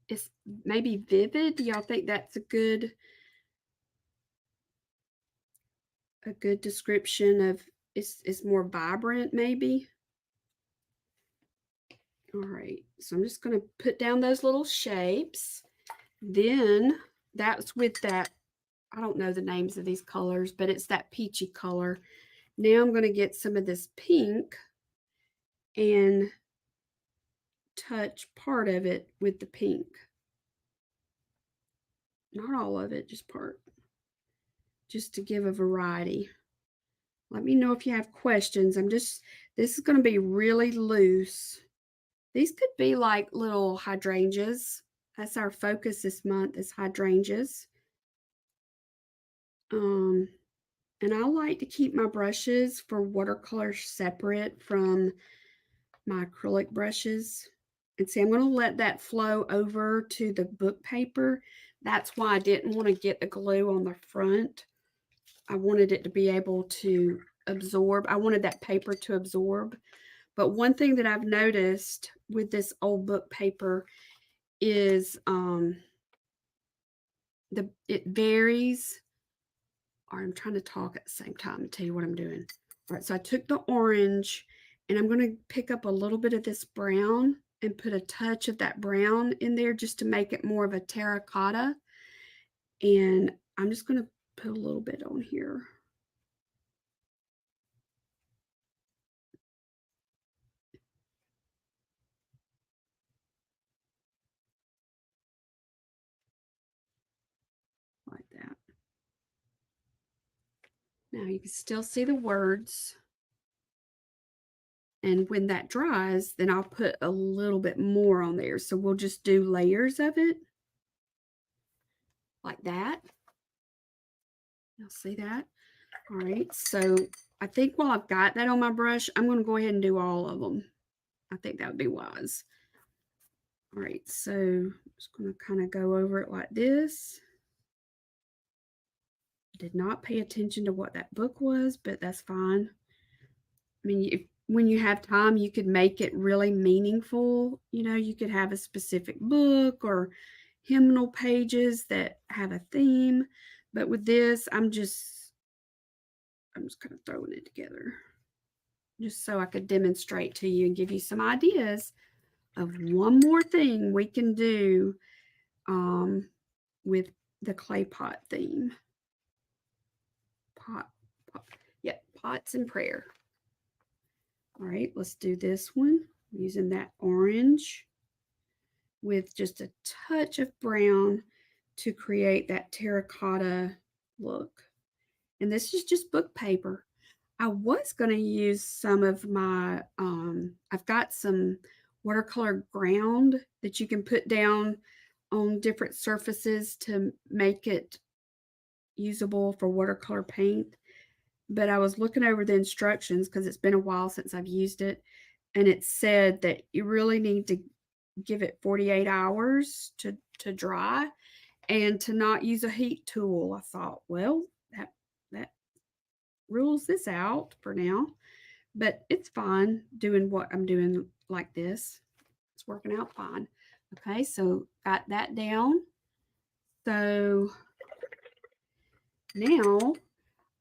is maybe vivid. Do y'all think that's a good description of it's more vibrant maybe? All right, so I'm just going to put down those little shapes. Then that's with that, I don't know the names of these colors, but it's that peachy color. Now I'm going to get some of this pink and touch part of it with the pink. Not all of it, just part. Just to give a variety. Let me know if you have questions. This is going to be really loose. These could be like little hydrangeas. That's our focus this month, is hydrangeas. And I like to keep my brushes for watercolor separate from my acrylic brushes. And see, I'm going to let that flow over to the book paper. That's why I didn't want to get the glue on the front. I wanted it to be able to absorb. I wanted that paper to absorb. But one thing that I've noticed with this old book paper is it varies. Or I'm trying to talk at the same time and tell you what I'm doing. All right, so I took the orange and I'm going to pick up a little bit of this brown and put a touch of that brown in there just to make it more of a terracotta. And I'm just going to put a little bit on here. Like that. Now you can still see the words. And when that dries, then I'll put a little bit more on there. So we'll just do layers of it. Like that. You'll see that. All right. So I think while I've got that on my brush, I'm going to go ahead and do all of them. I think that would be wise. All right. So I'm just going to kind of go over it like this. Did not pay attention to what that book was, but that's fine. I mean, when you have time, you could make it really meaningful. You know, you could have a specific book or hymnal pages that have a theme. But with this, I'm just kind of throwing it together just so I could demonstrate to you and give you some ideas of one more thing we can do with the clay pot theme. Pot, yeah, pots and prayer. All right, let's do this one. I'm using that orange with just a touch of brown to create that terracotta look. And this is just book paper. I was going to use some of my, I've got some watercolor ground that you can put down on different surfaces to make it usable for watercolor paint. But I was looking over the instructions because it's been a while since I've used it. And it said that you really need to give it 48 hours to dry and to not use a heat tool. I thought, well, that rules this out for now, but it's fine doing what I'm doing like this. It's working out fine. Okay, so got that down. So now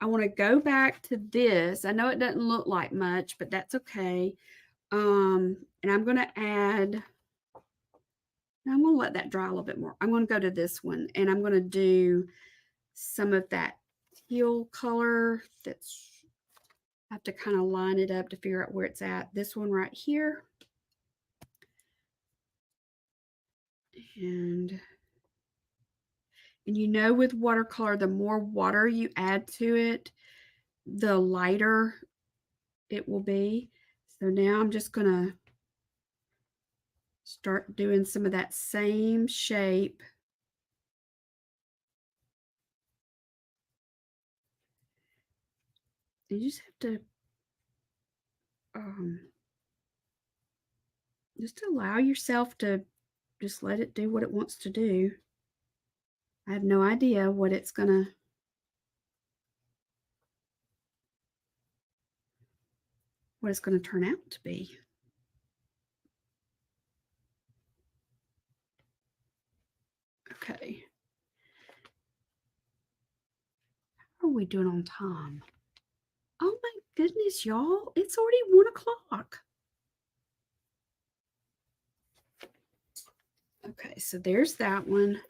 I want to go back to this. I know it doesn't look like much, but that's okay. And I'm going to add, I'm going to let that dry a little bit more. I'm going to go to this one and I'm going to do some of that teal color that's, I have to kind of line it up to figure out where it's at. This one right here. And you know, with watercolor, the more water you add to it, the lighter it will be. So now I'm just going to start doing some of that same shape. You just have to just allow yourself to just let it do what it wants to do. I have no idea what it's gonna turn out to be. Okay. How are we doing on time? Oh my goodness, y'all. It's already 1 o'clock. Okay, so there's that one.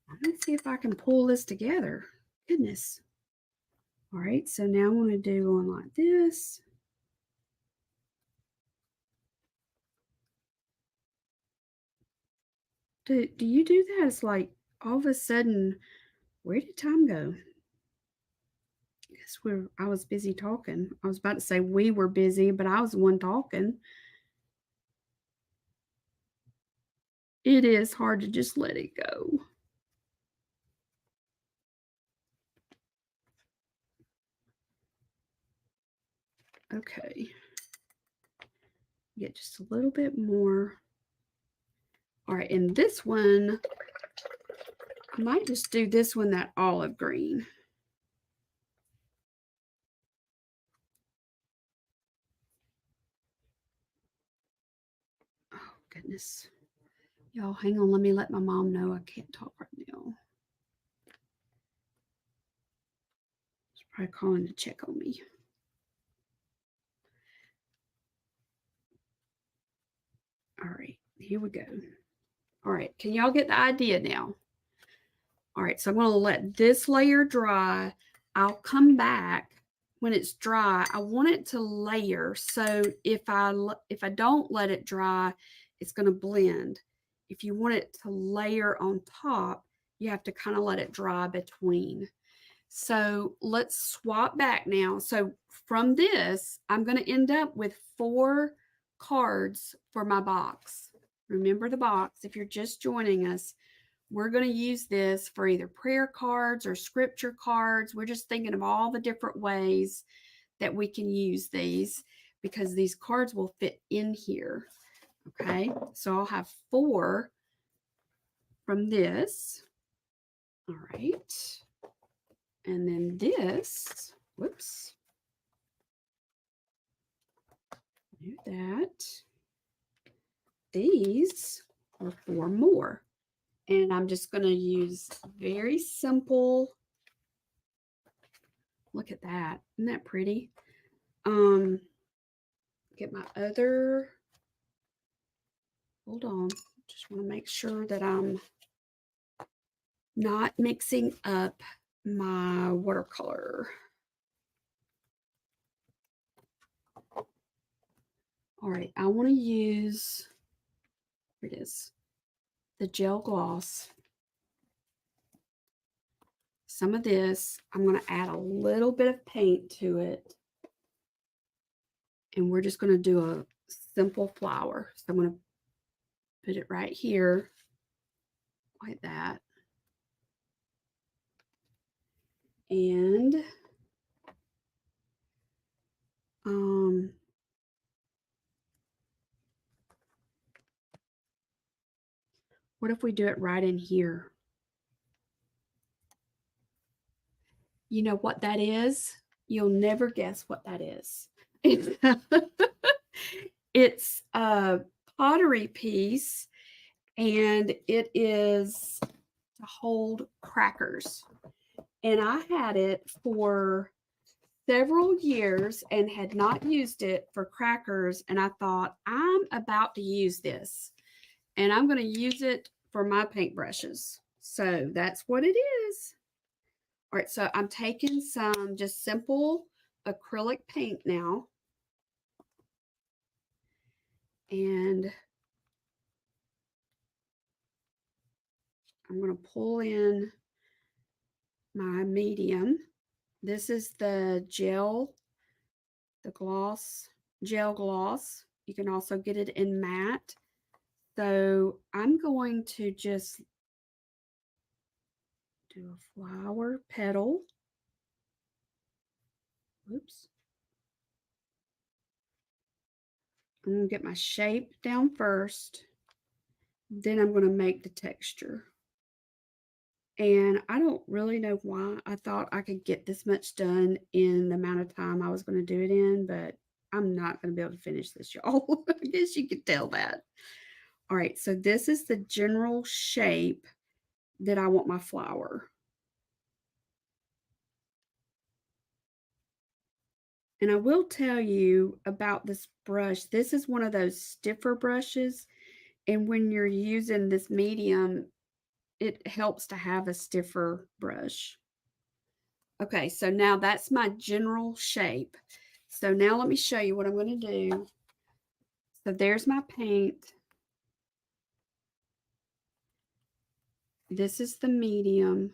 Let me see if I can pull this together. Goodness. All right, so now I'm going to do one like this. Do you do that? It's like all of a sudden, where did time go? I guess I was busy talking. I was about to say we were busy, but I was the one talking. It is hard to just let it go. Okay. Get just a little bit more. All right, and this one, I might just do this one, that olive green. Oh, goodness. Y'all, hang on. Let me let my mom know I can't talk right now. She's probably calling to check on me. All right, here we go. All right, can y'all get the idea now? All right, so I'm going to let this layer dry. I'll come back when it's dry. I want it to layer, so if I don't let it dry, it's going to blend. If you want it to layer on top, you have to kind of let it dry between. So let's swap back now. So from this, I'm going to end up with 4 cards for my box. Remember the box if you're just joining us. We're going to use this for either prayer cards or scripture cards. We're just thinking of all the different ways that we can use these because these cards will fit in here. Okay, so I'll have 4 from this. All right. And then this, whoops. do that. These are 4 more. And I'm just going to use very simple. Look at that. Isn't that pretty? Get my other. Hold on. Just want to make sure that I'm not mixing up my watercolor. All right, I want to use, here it is, the gel gloss. Some of this, I'm going to add a little bit of paint to it. And we're just going to do a simple flower. So I'm going to put it right here, like that. And what if we do it right in here? You know what that is? You'll never guess what that is. It's a pottery piece, and it is to hold crackers. And I had it for several years and had not used it for crackers. And I thought, I'm about to use this, and I'm going to use it for my paintbrushes. So that's what it is. All right, so I'm taking some just simple acrylic paint now. And I'm going to pull in my medium. This is the gel, the gloss, gel gloss. You can also get it in matte. So I'm going to just do a flower petal. Oops. I'm going to get my shape down first. Then I'm going to make the texture. And I don't really know why I thought I could get this much done in the amount of time I was going to do it in, but I'm not going to be able to finish this, y'all. I guess you could tell that. All right, so this is the general shape that I want my flower. And I will tell you about this brush. This is one of those stiffer brushes. And when you're using this medium, it helps to have a stiffer brush. Okay, so now that's my general shape. So now let me show you what I'm going to do. So there's my paint. This is the medium.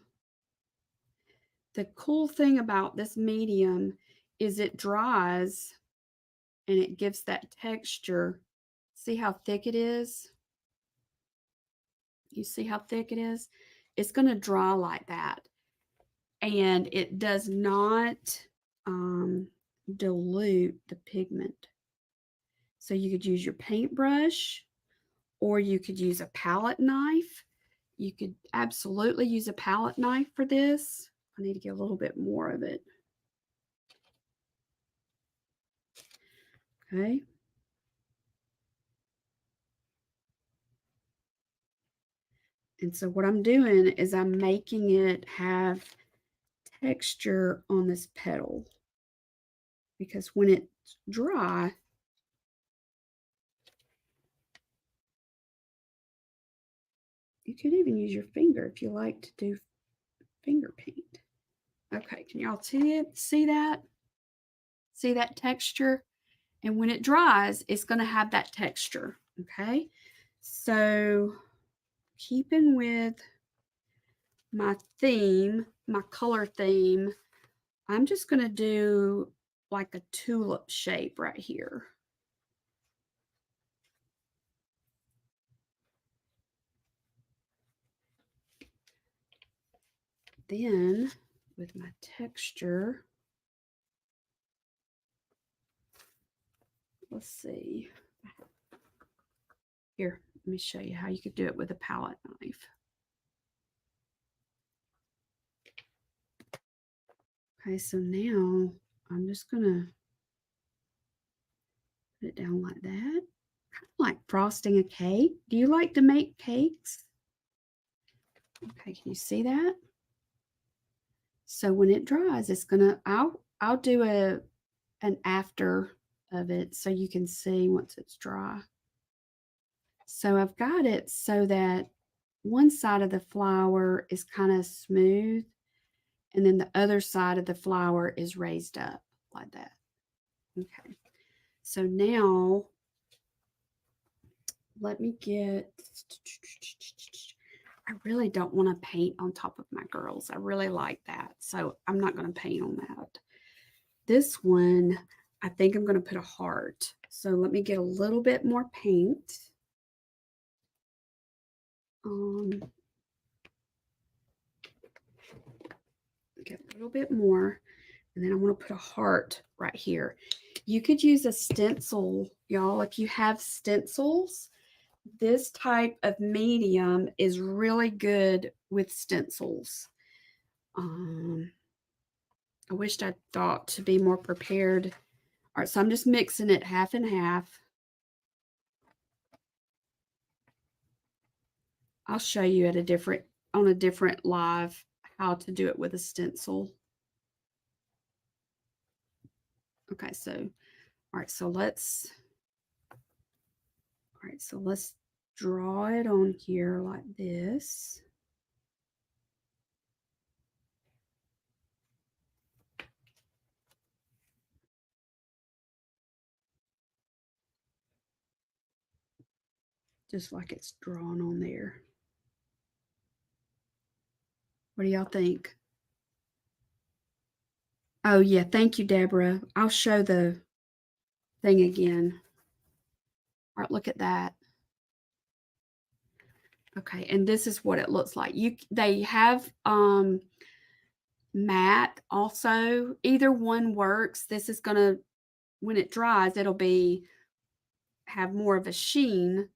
The cool thing about this medium is it dries and it gives that texture. See how thick it is? You see how thick it is? It's going to dry like that. And it does not dilute the pigment. So you could use your paintbrush, or you could use a palette knife. You could absolutely use a palette knife for this. I need to get a little bit more of it. Okay. And so what I'm doing is I'm making it have texture on this petal, because when it's dry, you could even use your finger if you like to do finger paint. Okay, can y'all see that? See that texture? And when it dries, it's going to have that texture. Okay, so keeping with my theme, my color theme, I'm just going to do like a tulip shape right here. Then with my texture, let's see. Here, let me show you how you could do it with a palette knife. Okay, so now I'm just going to Put it down like that. Kind of like frosting a cake. Do you like to make cakes? Okay, can you see that? So when it dries, it's gonna, I'll do an after of it so you can see once it's dry. So I've got it so that one side of the flower is kind of smooth, and then the other side of the flower is raised up like that. Okay, so now let me get, I really don't want to paint on top of my girls. I really like that, so I'm not going to paint on that. This one, I think I'm going to put a heart. So let me get a little bit more paint. Get a little bit more, and then I want to put a heart right here. You could use a stencil, y'all. If you have stencils, this type of medium is really good with stencils. I wished I thought to be more prepared. All right, so I'm just mixing it half and half. I'll show you at on a different live how to do it with a stencil. Okay, so all right, so let's draw it on here like this. Just like it's drawn on there. What do y'all think? Oh yeah, thank you, Deborah. I'll show the thing again. All right, look at that. Okay, and this is what it looks like. They have matte also. Either one works. This is gonna, when it dries, it'll have more of a sheen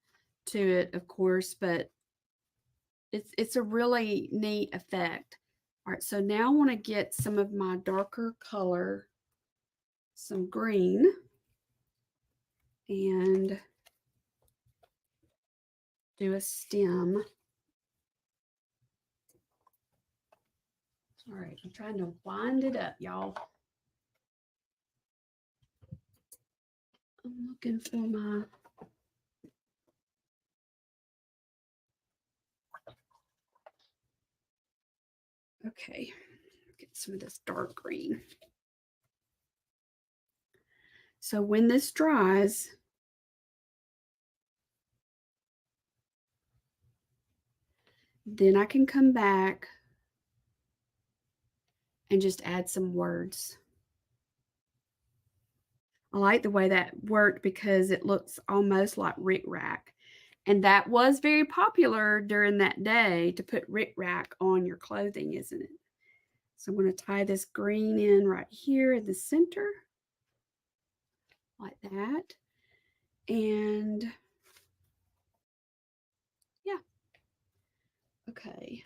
to it, of course, but it's a really neat effect. All right, so now I want to get some of my darker color, some green, and do a stem. All right, I'm trying to wind it up, y'all. I'm looking for my, okay, get some of this dark green. So when this dries, then I can come back and just add some words. I like the way that worked because it looks almost like Rick Rack. And that was very popular during that day, to put Rick Rack on your clothing, isn't it? So I'm going to tie this green in right here in the center, like that. And yeah. Okay.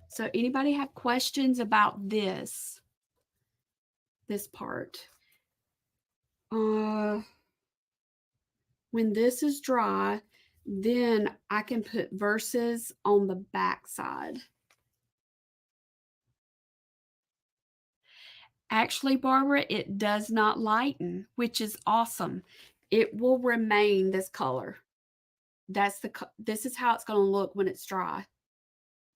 So anybody have questions about this part? When this is dry, then I can put verses on the back side. Actually, Barbara, it does not lighten, which is awesome. It will remain this color. This is how it's going to look when it's dry.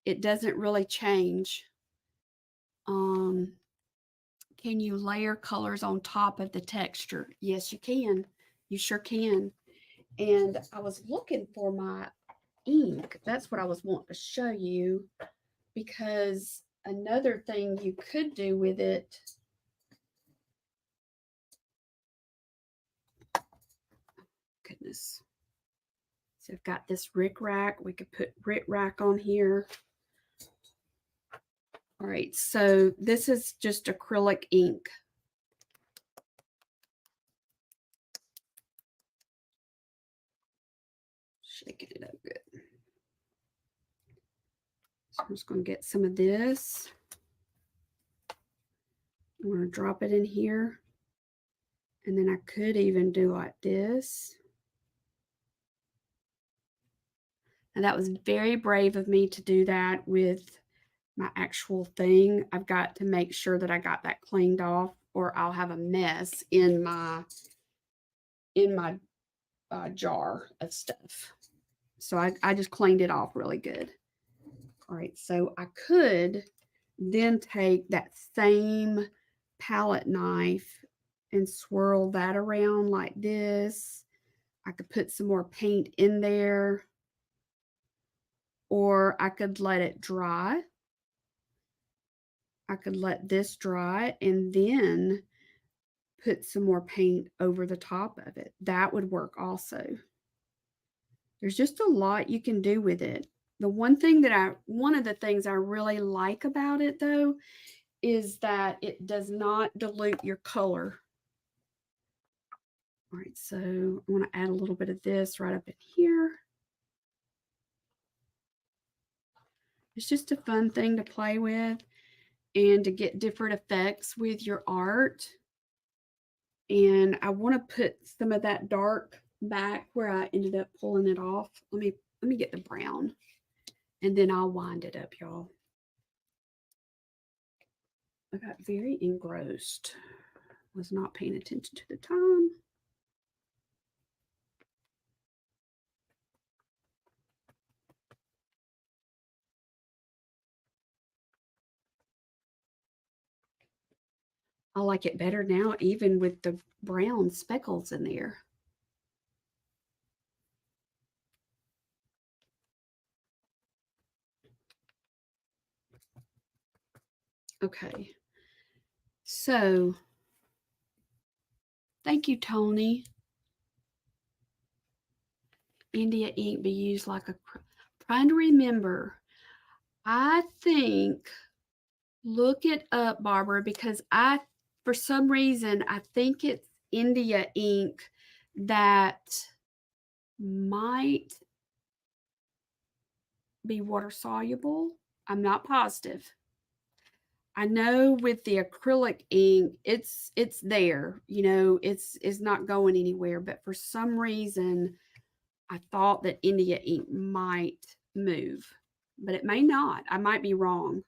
It doesn't really change. Can you layer colors on top of the texture? Yes, you can. You sure can. And I was looking for my ink. That's what I was wanting to show you, because another thing you could do with it, goodness. So I've got this Rick Rack. We could put Rick Rack on here. All right, so this is just acrylic ink. Shaking it up good. So I'm just going to get some of this. I'm going to drop it in here. And then I could even do like this. And that was very brave of me to do that with my actual thing. I've got to make sure that I got that cleaned off, or I'll have a mess in my jar of stuff. So I just cleaned it off really good. All right, so I could then take that same palette knife and swirl that around like this. I could put some more paint in there, or I could let it dry. I could let this dry and then put some more paint over the top of it. That would work also. There's just a lot you can do with it. One of the things I really like about it though, is that it does not dilute your color. All right, so I want to add a little bit of this right up in here. It's just a fun thing to play with and to get different effects with your art. And I want to put some of that dark back where I ended up pulling it off. Let me get the brown, and then I'll wind it up, y'all. I got very engrossed. Was not paying attention to the time. I like it better now, even with the brown speckles in there. Okay. So, thank you, Tony. India ink be used like a trying to remember. I think look it up, Barbara, because for some reason I think it's India ink that might be water soluble. I'm not positive. I know with the acrylic ink, it's there, it's not going anywhere, but for some reason I thought that India ink might move, but it may not. I might be wrong.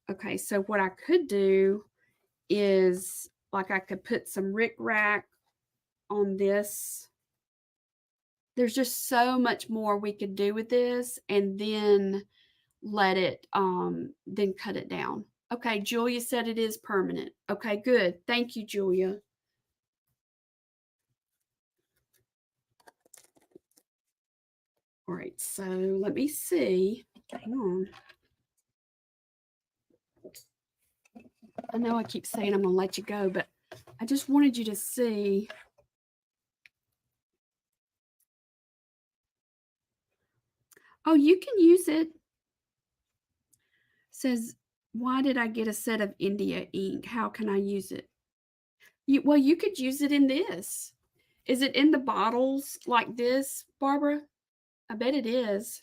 Okay, so what I could do is like I could put some rickrack on this. There's just so much more we could do with this, and then let it then cut it down. Okay, Julia said it is permanent. Okay, good. Thank you, Julia. All right, so let me see. Hang on. I know I keep saying I'm going to let you go, but I just wanted you to see. Oh, you can use it. Says, why did I get a set of India ink? How can I use it? Well, you could use it in this. Is it in the bottles like this, Barbara? I bet it is.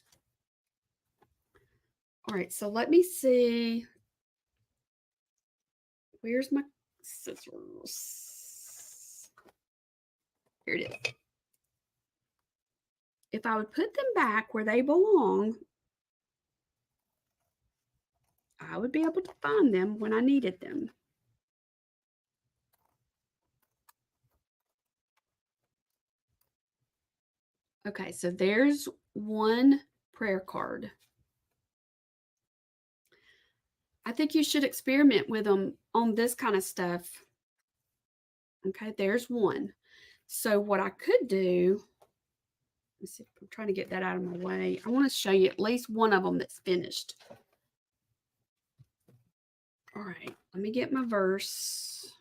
All right, so let me see. Where's my scissors? Here it is. If I would put them back where they belong, I would be able to find them when I needed them. Okay, so there's one prayer card. I think you should experiment with them on this kind of stuff. Okay, there's one. So what I could do, let's see, I'm trying to get that out of my way. I want to show you at least one of them that's finished. All right, let me get my verse.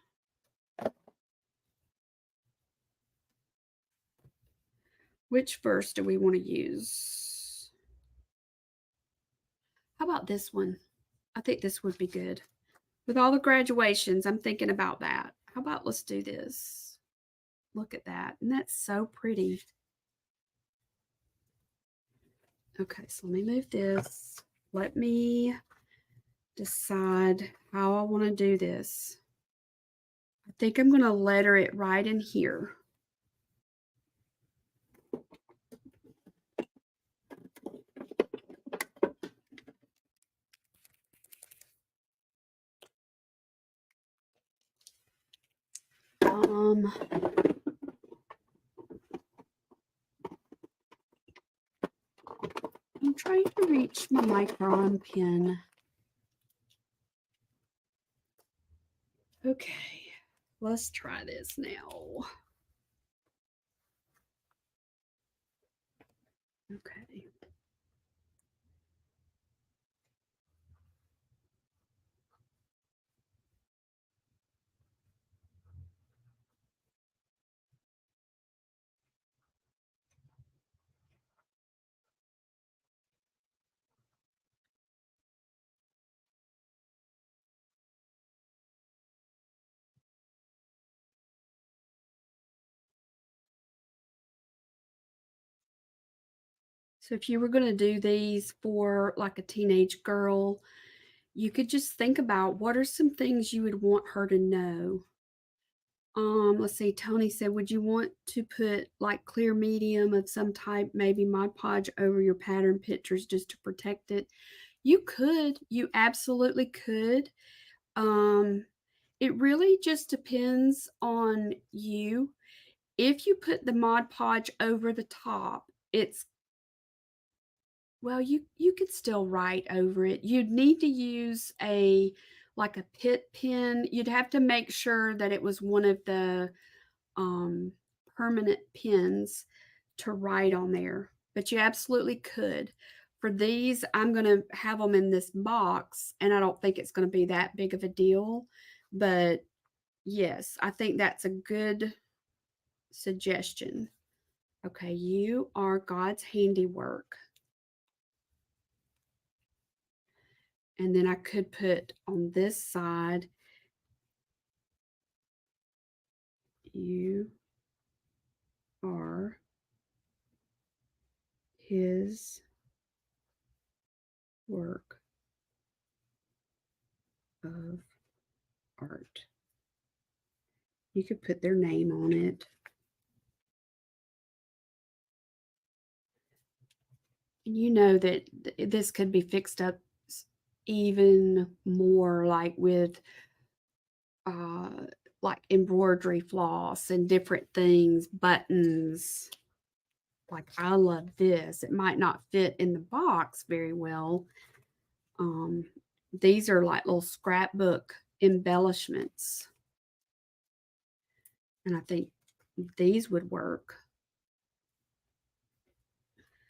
Which verse do we want to use? How about this one? I think this would be good. With all the graduations, I'm thinking about that. How about let's do this? Look at that. And that's so pretty. Okay, so let me move this. Let me decide how I want to do this. I think I'm going to letter it right in here. I'm trying to reach my micron pen. Okay, let's try this now. Okay. So if you were going to do these for like a teenage girl, you could just think about what are some things you would want her to know. Let's see, Tony said, would you want to put like clear medium of some type, maybe Mod Podge over your pattern pictures just to protect it? You could, you absolutely could. It really just depends on you. If you put the Mod Podge over the top, it's well, you could still write over it. You'd need to use a like a pit pen. You'd have to make sure that it was one of the um, permanent pens to write on there, but you absolutely could. For these, I'm going to have them in this box, and I don't think it's going to be that big of a deal, but yes, I think that's a good suggestion. Okay, you are God's handiwork. And then I could put on this side, you are his work of art. You could put their name on it. And you know that this could be fixed up even more, like with uh like embroidery floss and different things, buttons. Like I love this. It might not fit in the box very well. Um, these are like little scrapbook embellishments. And I think these would work.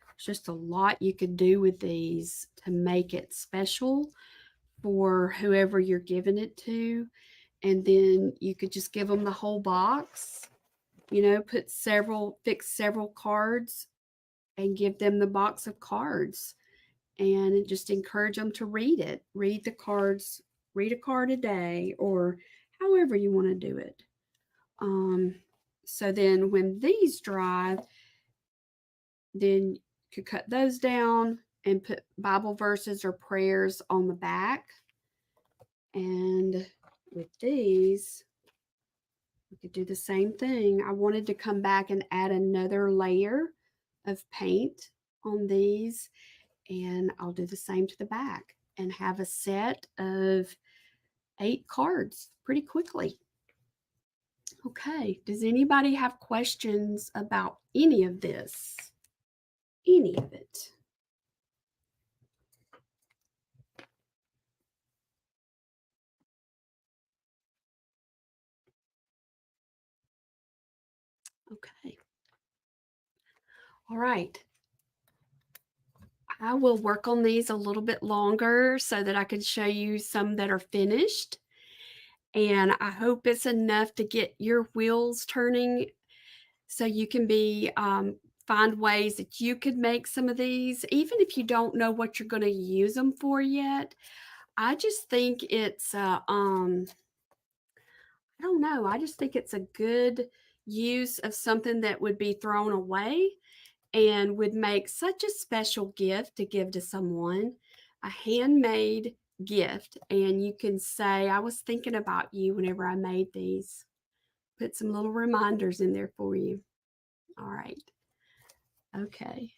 There's just a lot you could do with these to make it special for whoever you're giving it to. And then you could just give them the whole box, you know, fix several cards and give them the box of cards and just encourage them to read it. Read the cards, read a card a day, or however you want to do it. So then when these dry, then you could cut those down and put Bible verses or prayers on the back. And with these, we could do the same thing. I wanted to come back and add another layer of paint on these, and I'll do the same to the back and have a set of 8 cards pretty quickly. Okay, does anybody have questions about any of this? Any of it? Okay. All right. I will work on these a little bit longer so that I can show you some that are finished. And I hope it's enough to get your wheels turning so you can find ways that you could make some of these, even if you don't know what you're going to use them for yet. I just think it's, I don't know, I just think it's a good use of something that would be thrown away and would make such a special gift to give to someone, a handmade gift. And you can say, I was thinking about you whenever I made these. Put some little reminders in there for you. All right. Okay.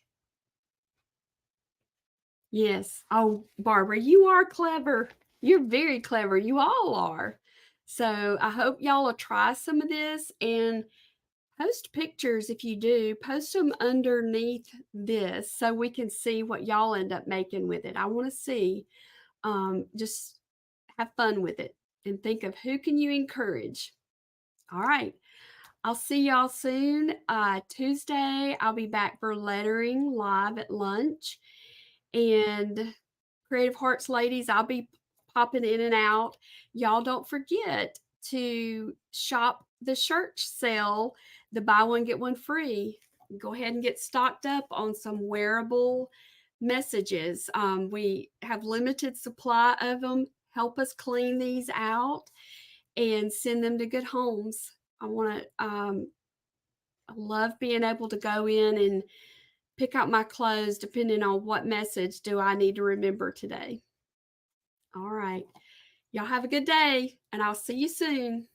Yes. Oh, Barbara, you are clever. You're very clever. You all are. So I hope y'all will try some of this and post pictures if you do. Post them underneath this so we can see what y'all end up making with it. I want to see. Just have fun with it and think of who can you encourage. All right. I'll see y'all soon. Tuesday, I'll be back for lettering live at lunch. And Creative Hearts ladies, I'll be popping in and out. Y'all don't forget to shop the shirt sale, the buy one, get one free. Go ahead and get stocked up on some wearable messages. We have limited supply of them. Help us clean these out and send them to good homes. I love being able to go in and pick out my clothes depending on what message do I need to remember today. All right. Y'all have a good day, and I'll see you soon.